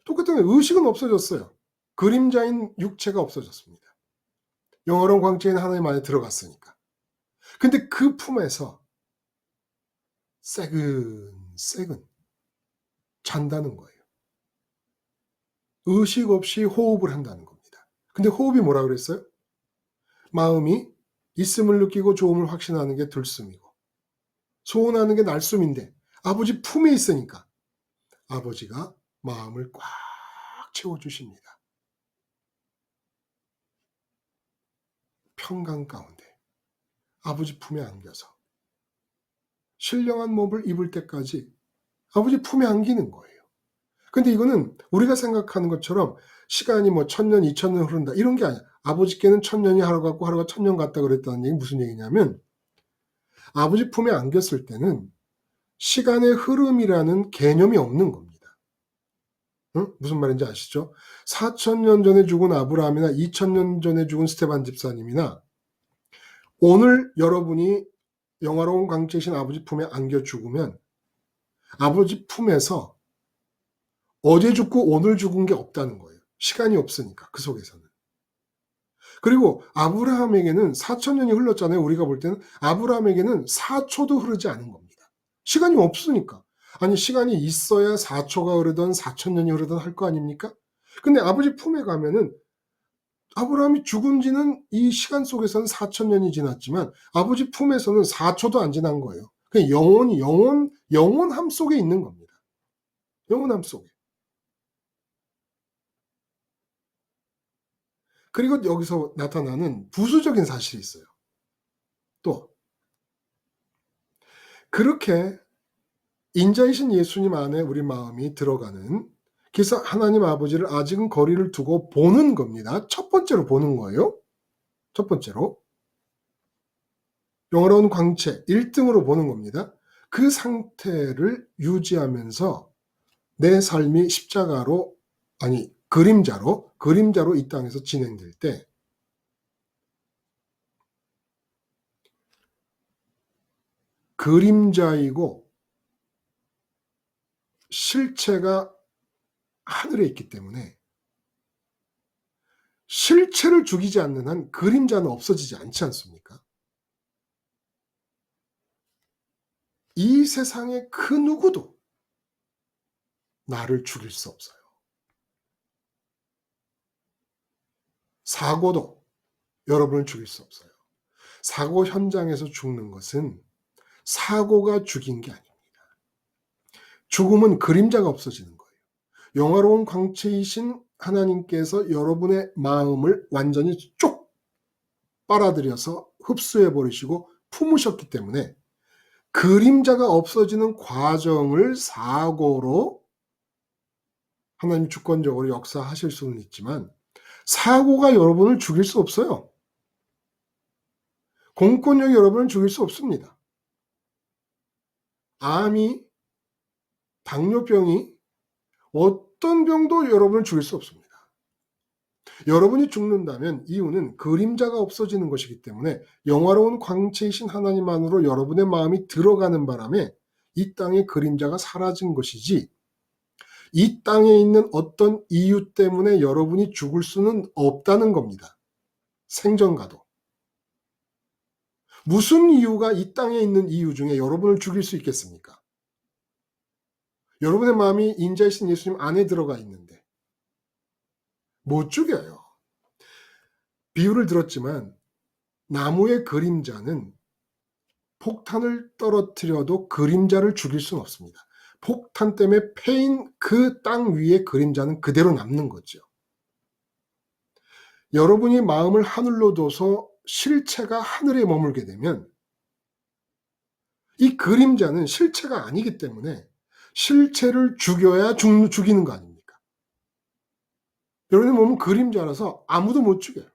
똑같은 의식은 없어졌어요. 그림자인 육체가 없어졌습니다. 영화로운 광채인 하나님 안에 들어갔으니까. 근데 그 품에서 새근 잔다는 거예요. 의식 없이 호흡을 한다는 겁니다. 근데 호흡이 뭐라 그랬어요? 마음이 있음을 느끼고 좋음을 확신하는 게 들숨이고 소원하는 게 날숨인데 아버지 품에 있으니까 아버지가 마음을 꽉 채워주십니다. 평강 가운데 아버지 품에 안겨서 신령한 몸을 입을 때까지 아버지 품에 안기는 거예요. 근데 이거는 우리가 생각하는 것처럼 시간이 뭐 1000년, 2000년 흐른다 이런 게 아니야. 아버지께는 1000년이 하루 같고 하루가 1000년 같다 그랬다는 얘기 무슨 얘기냐면 아버지 품에 안겼을 때는 시간의 흐름이라는 개념이 없는 겁니다. 응? 무슨 말인지 아시죠? 4000년 전에 죽은 아브라함이나 2000년 전에 죽은 스테반 집사님이나 오늘 여러분이 영화로운 광채이신 아버지 품에 안겨 죽으면 아버지 품에서 어제 죽고 오늘 죽은 게 없다는 거예요. 시간이 없으니까 그 속에서는. 그리고 아브라함에게는 4000년이 흘렀잖아요. 우리가 볼 때는 아브라함에게는 4초도 흐르지 않은 겁니다. 시간이 없으니까. 아니 시간이 있어야 4초가 흐르든 4,000년이 흐르든 할 거 아닙니까? 근데 아버지 품에 가면은 아브라함이 죽은 지는 이 시간 속에서는 4,000년이 지났지만 아버지 품에서는 4초도 안 지난 거예요. 그냥 영원함 속에 있는 겁니다. 영원함 속에. 그리고 여기서 나타나는 부수적인 사실이 있어요. 또 그렇게 인자이신 예수님 안에 우리 마음이 들어가는, 그래서 하나님 아버지를 아직은 거리를 두고 보는 겁니다. 첫 번째로 보는 거예요. 첫 번째로. 영화로운 광채 1등으로 보는 겁니다. 그 상태를 유지하면서 내 삶이 십자가로, 아니 그림자로 이 땅에서 진행될 때 그림자이고 실체가 하늘에 있기 때문에 실체를 죽이지 않는 한 그림자는 없어지지 않지 않습니까? 이 세상의 그 누구도 나를 죽일 수 없어요. 사고도 여러분을 죽일 수 없어요. 사고 현장에서 죽는 것은 사고가 죽인 게 아닙니다. 죽음은 그림자가 없어지는 거예요. 영화로운 광채이신 하나님께서 여러분의 마음을 완전히 쭉 빨아들여서 흡수해 버리시고 품으셨기 때문에 그림자가 없어지는 과정을 사고로 하나님 주권적으로 역사하실 수는 있지만 사고가 여러분을 죽일 수 없어요. 공권력이 여러분을 죽일 수 없습니다. 암이, 당뇨병이, 어떤 병도 여러분을 죽일 수 없습니다. 여러분이 죽는다면 이유는 그림자가 없어지는 것이기 때문에 영화로운 광채이신 하나님 안으로 여러분의 마음이 들어가는 바람에 이 땅의 그림자가 사라진 것이지, 이 땅에 있는 어떤 이유 때문에 여러분이 죽을 수는 없다는 겁니다. 생전가도. 무슨 이유가 이 땅에 있는 이유 중에 여러분을 죽일 수 있겠습니까? 여러분의 마음이 인자이신 예수님 안에 들어가 있는데 못 죽여요. 비유를 들었지만 나무의 그림자는 폭탄을 떨어뜨려도 그림자를 죽일 수는 없습니다. 폭탄 때문에 패인 그 땅 위에 그림자는 그대로 남는 거죠. 여러분이 마음을 하늘로 둬서 실체가 하늘에 머물게 되면 이 그림자는 실체가 아니기 때문에 실체를 죽여야 죽이는 거 아닙니까? 여러분의 몸은 그림자라서 아무도 못 죽여요.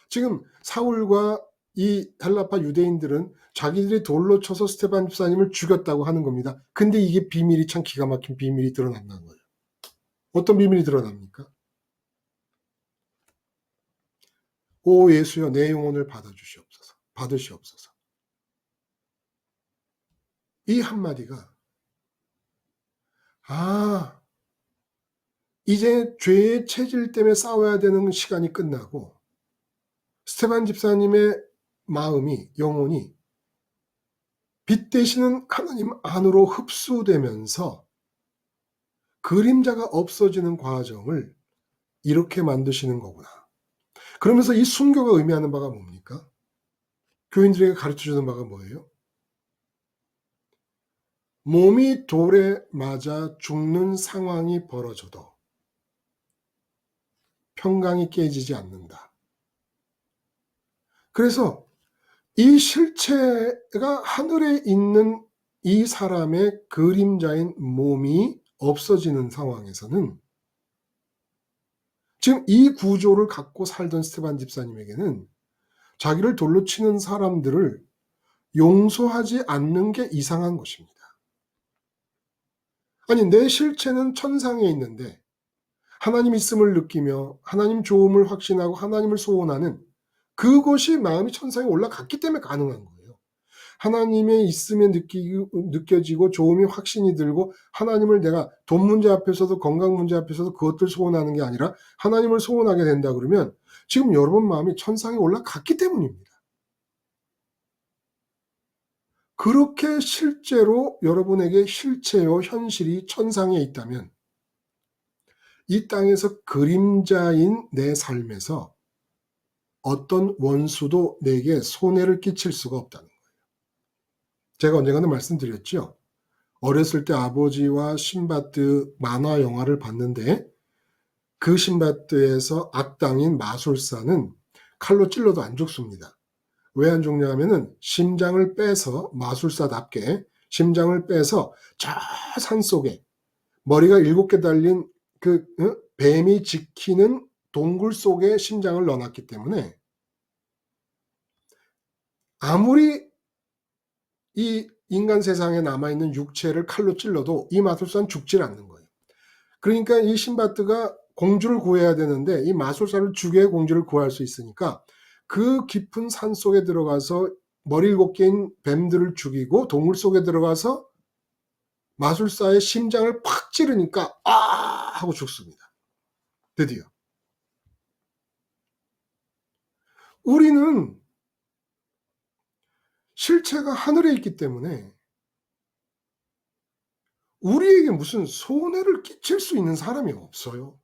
지금 사울과 이 헬라파 유대인들은 자기들이 돌로 쳐서 스데반 집사님을 죽였다고 하는 겁니다. 근데 이게 비밀이, 참 기가 막힌 비밀이 드러난다는 거예요. 어떤 비밀이 드러납니까? 오 예수여 내 영혼을 받으시옵소서. 이 한마디가 이제 죄의 체질 때문에 싸워야 되는 시간이 끝나고 스데반 집사님의 마음이, 영혼이 빛 되시는 하나님 안으로 흡수되면서 그림자가 없어지는 과정을 이렇게 만드시는 거구나. 그러면서 이 순교가 의미하는 바가 뭡니까? 교인들에게 가르쳐주는 바가 뭐예요? 몸이 돌에 맞아 죽는 상황이 벌어져도 평강이 깨지지 않는다. 그래서 이 실체가 하늘에 있는 이 사람의 그림자인 몸이 없어지는 상황에서는 지금 이 구조를 갖고 살던 스데반 집사님에게는 자기를 돌로 치는 사람들을 용서하지 않는 게 이상한 것입니다. 아니 내 실체는 천상에 있는데 하나님 있음을 느끼며 하나님 좋음을 확신하고 하나님을 소원하는 그것이 마음이 천상에 올라갔기 때문에 가능한 거예요. 하나님의 있음에 느껴지고 좋음이 확신이 들고 하나님을 내가 돈 문제 앞에서도 건강 문제 앞에서도 그것들 소원하는 게 아니라 하나님을 소원하게 된다 그러면 지금 여러분 마음이 천상에 올라갔기 때문입니다. 그렇게 실제로 여러분에게 실체요 현실이 천상에 있다면 이 땅에서 그림자인 내 삶에서 어떤 원수도 내게 손해를 끼칠 수가 없다는 거예요. 제가 언젠가는 말씀드렸죠. 어렸을 때 아버지와 신바드 만화 영화를 봤는데 그 신바드에서 악당인 마술사는 칼로 찔러도 안 죽습니다. 왜 안 죽냐 하면은 심장을 빼서 마술사답게 심장을 빼서 저 산속에 머리가 7개 달린 그 뱀이 지키는 동굴 속에 심장을 넣어놨기 때문에 아무리 이 인간 세상에 남아있는 육체를 칼로 찔러도 이 마술사는 죽질 않는 거예요. 그러니까 이 신바드가 공주를 구해야 되는데 이 마술사를 죽여야 공주를 구할 수 있으니까 그 깊은 산 속에 들어가서 머리 7개인 뱀들을 죽이고 동굴 속에 들어가서 마술사의 심장을 팍 찌르니까 아 하고 죽습니다. 드디어. 우리는 실체가 하늘에 있기 때문에 우리에게 무슨 손해를 끼칠 수 있는 사람이 없어요.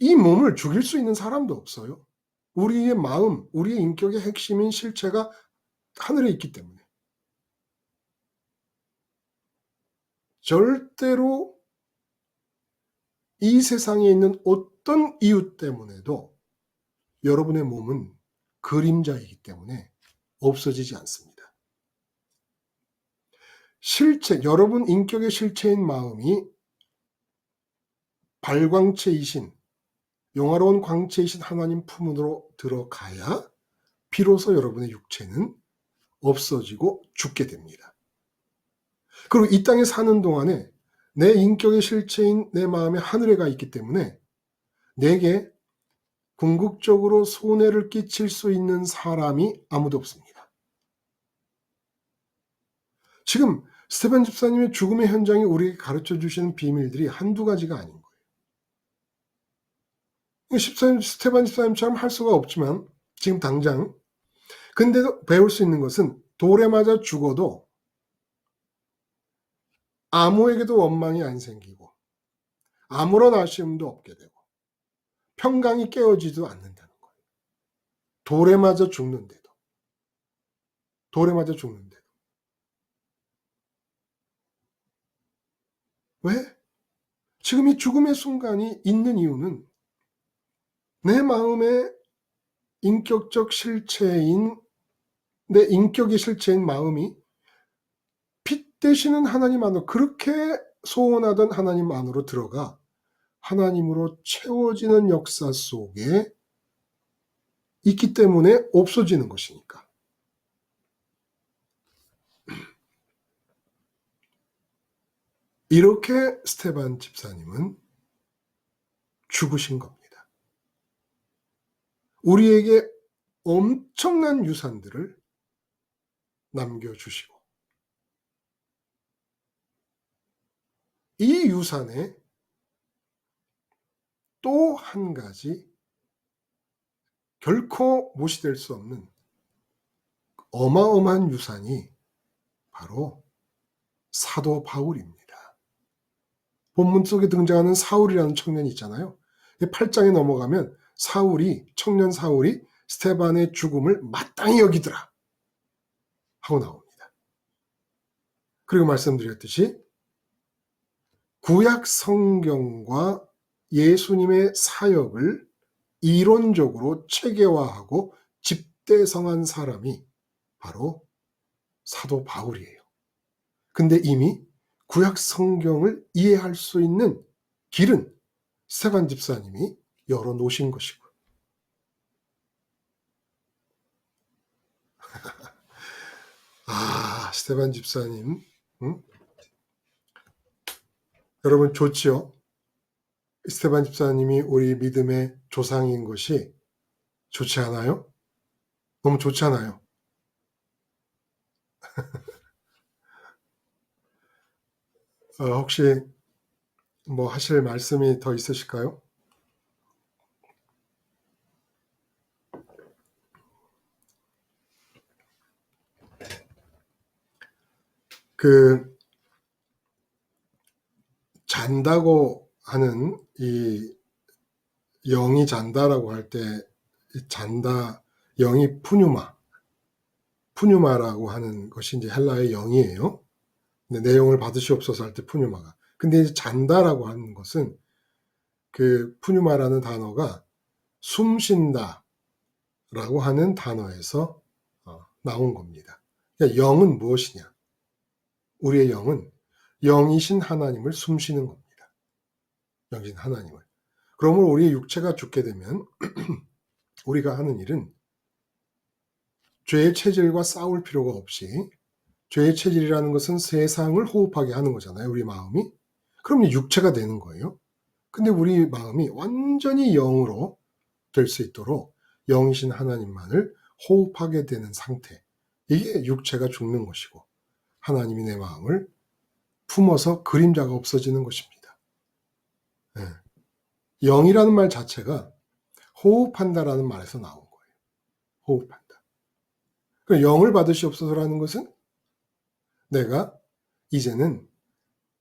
이 몸을 죽일 수 있는 사람도 없어요. 우리의 마음, 우리의 인격의 핵심인 실체가 하늘에 있기 때문에. 절대로 이 세상에 있는 어떤 이유 때문에도 여러분의 몸은 그림자이기 때문에 없어지지 않습니다. 실체, 여러분 인격의 실체인 마음이 발광체이신, 영화로운 광체이신 하나님 품으로 들어가야 비로소 여러분의 육체는 없어지고 죽게 됩니다. 그리고 이 땅에 사는 동안에 내 인격의 실체인 내 마음에 하늘에 가 있기 때문에 내게 궁극적으로 손해를 끼칠 수 있는 사람이 아무도 없습니다. 지금 스테반 집사님의 죽음의 현장이 우리에게 가르쳐 주시는 비밀들이 한두 가지가 아닌 거예요. 스테반 집사님처럼 할 수가 없지만 지금 당장 근데도 배울 수 있는 것은 돌에 맞아 죽어도 아무에게도 원망이 안 생기고 아무런 아쉬움도 없게 되고 평강이 깨어지지도 않는다는 거예요. 돌에 맞아 죽는데도. 돌에 맞아 죽는데도. 왜? 지금 이 죽음의 순간이 있는 이유는 내 마음의 인격적 실체인, 내 인격의 실체인 마음이 빛 되시는 하나님 안으로, 그렇게 소원하던 하나님 안으로 들어가 하나님으로 채워지는 역사 속에 있기 때문에 없어지는 것이니까. 이렇게 스테반 집사님은 죽으신 겁니다. 우리에게 엄청난 유산들을 남겨주시고 이 유산에 또 한 가지 결코 무시될 수 없는 어마어마한 유산이 바로 사도 바울입니다. 본문 속에 등장하는 사울이라는 청년이 있잖아요. 8장에 넘어가면 청년 사울이 스테반의 죽음을 마땅히 여기더라 하고 나옵니다. 그리고 말씀드렸듯이 구약 성경과 예수님의 사역을 이론적으로 체계화하고 집대성한 사람이 바로 사도 바울이에요. 근데 이미 구약 성경을 이해할 수 있는 길은 스테반 집사님이 열어놓으신 것이고. 스테반 집사님, 응? 여러분 좋지요? 스테반 집사님이 우리 믿음의 조상인 것이 좋지 않아요? 너무 좋잖아요. 혹시 뭐 하실 말씀이 더 있으실까요? 그 잔다고 하는 이 영이 잔다라고 할 때 잔다 영이 푸뉴마라고 하는 것이 이제 헬라의 영이에요. 근데 내용을 받으시옵소서 할 때 푸뉴마가. 근데 이제 잔다라고 하는 것은 그 푸뉴마라는 단어가 숨 쉰다라고 하는 단어에서 나온 겁니다. 그러니까 영은 무엇이냐? 우리의 영은 영이신 하나님을 숨쉬는 겁니다. 영이신 하나님을. 그러므로 우리의 육체가 죽게 되면 우리가 하는 일은 죄의 체질과 싸울 필요가 없이, 죄의 체질이라는 것은 세상을 호흡하게 하는 거잖아요. 우리 마음이. 그럼 육체가 되는 거예요. 근데 우리 마음이 완전히 영으로 될 수 있도록 영이신 하나님만을 호흡하게 되는 상태. 이게 육체가 죽는 것이고 하나님이 내 마음을 품어서 그림자가 없어지는 것입니다. 네. 영이라는 말 자체가 호흡한다라는 말에서 나온 거예요. 호흡한다. 그 영을 받으시옵소서라는 것은 내가 이제는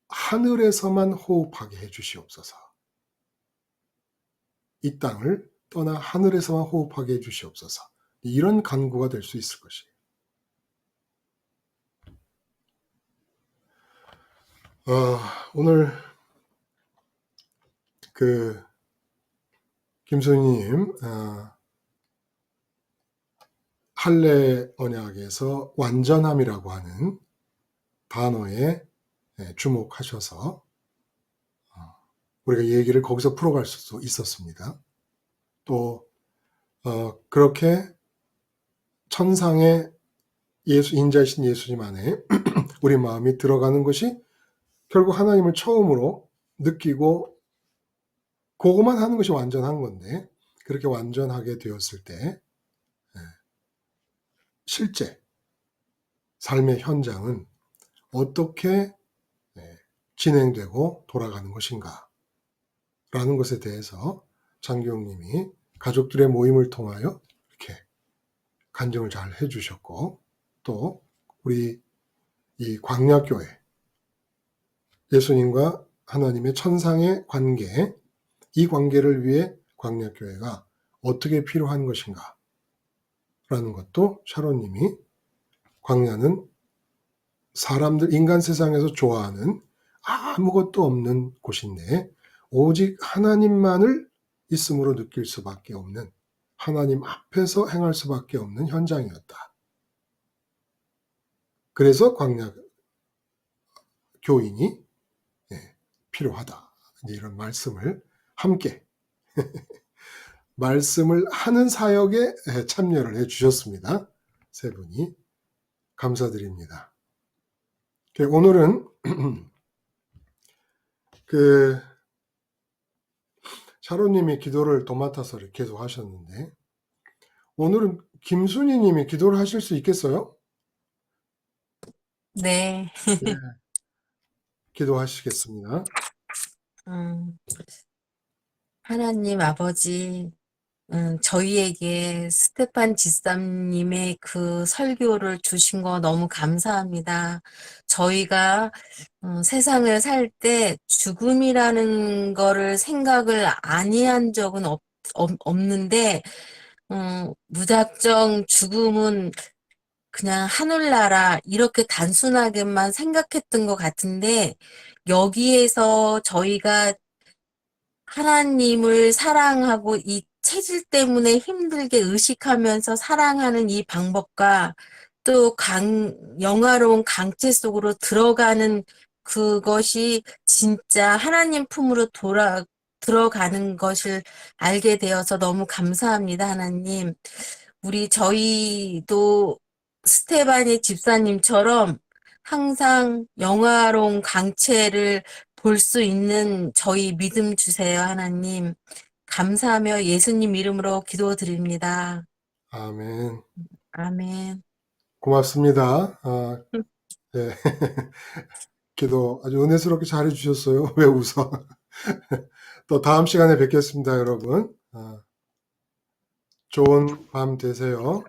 하늘에서만 호흡하게 해주시옵소서. 이 땅을 떠나 하늘에서만 호흡하게 해주시옵소서. 이런 간구가 될 수 있을 것이에요. 오늘 그 김순희님 할례 언약에서 완전함이라고 하는 단어에 주목하셔서 우리가 얘기를 거기서 풀어갈 수 있었습니다. 또 그렇게 천상의 인자이신 예수님 안에 우리 마음이 들어가는 것이 결국 하나님을 처음으로 느끼고 그것만 하는 것이 완전한 건데, 그렇게 완전하게 되었을 때 실제 삶의 현장은 어떻게 진행되고 돌아가는 것인가 라는 것에 대해서 장기용님이 가족들의 모임을 통하여 이렇게 간증을 잘 해주셨고, 또 우리 이 광야교회, 예수님과 하나님의 천상의 관계, 이 관계를 위해 광야교회가 어떻게 필요한 것인가 라는 것도 샤론님이, 광야는 사람들, 인간 세상에서 좋아하는 아무것도 없는 곳인데 오직 하나님만을 있음으로 느낄 수밖에 없는, 하나님 앞에서 행할 수밖에 없는 현장이었다. 그래서 광야 교인이 필요하다. 이런 말씀을 함께 말씀을 하는 사역에 참여를 해 주셨습니다. 세 분이 감사드립니다. 오늘은 그 샤론님이 기도를 도맡아서 계속 하셨는데, 오늘은 김순희님이 기도를 하실 수 있겠어요? 네. 네. 기도하시겠습니다. 하나님 아버지, 저희에게 스테판 지사님의 그 설교를 주신 거 너무 감사합니다. 저희가 세상을 살 때 죽음이라는 거를 생각을 아니한 적은 없는데, 무작정 죽음은 그냥 하늘나라 이렇게 단순하게만 생각했던 것 같은데, 여기에서 저희가 하나님을 사랑하고 이 체질 때문에 힘들게 의식하면서 사랑하는 이 방법과 또 영화로운 강체 속으로 들어가는 그것이 진짜 하나님 품으로 들어가는 것을 알게 되어서 너무 감사합니다, 하나님. 저희도 스테바니 집사님처럼 항상 영화로운 강체를 볼 수 있는 저희 믿음 주세요, 하나님. 감사하며 예수님 이름으로 기도드립니다. 아멘. 아멘. 고맙습니다. 네. 기도 아주 은혜스럽게 잘해 주셨어요. 왜 웃어? 또 다음 시간에 뵙겠습니다, 여러분. 좋은 밤 되세요.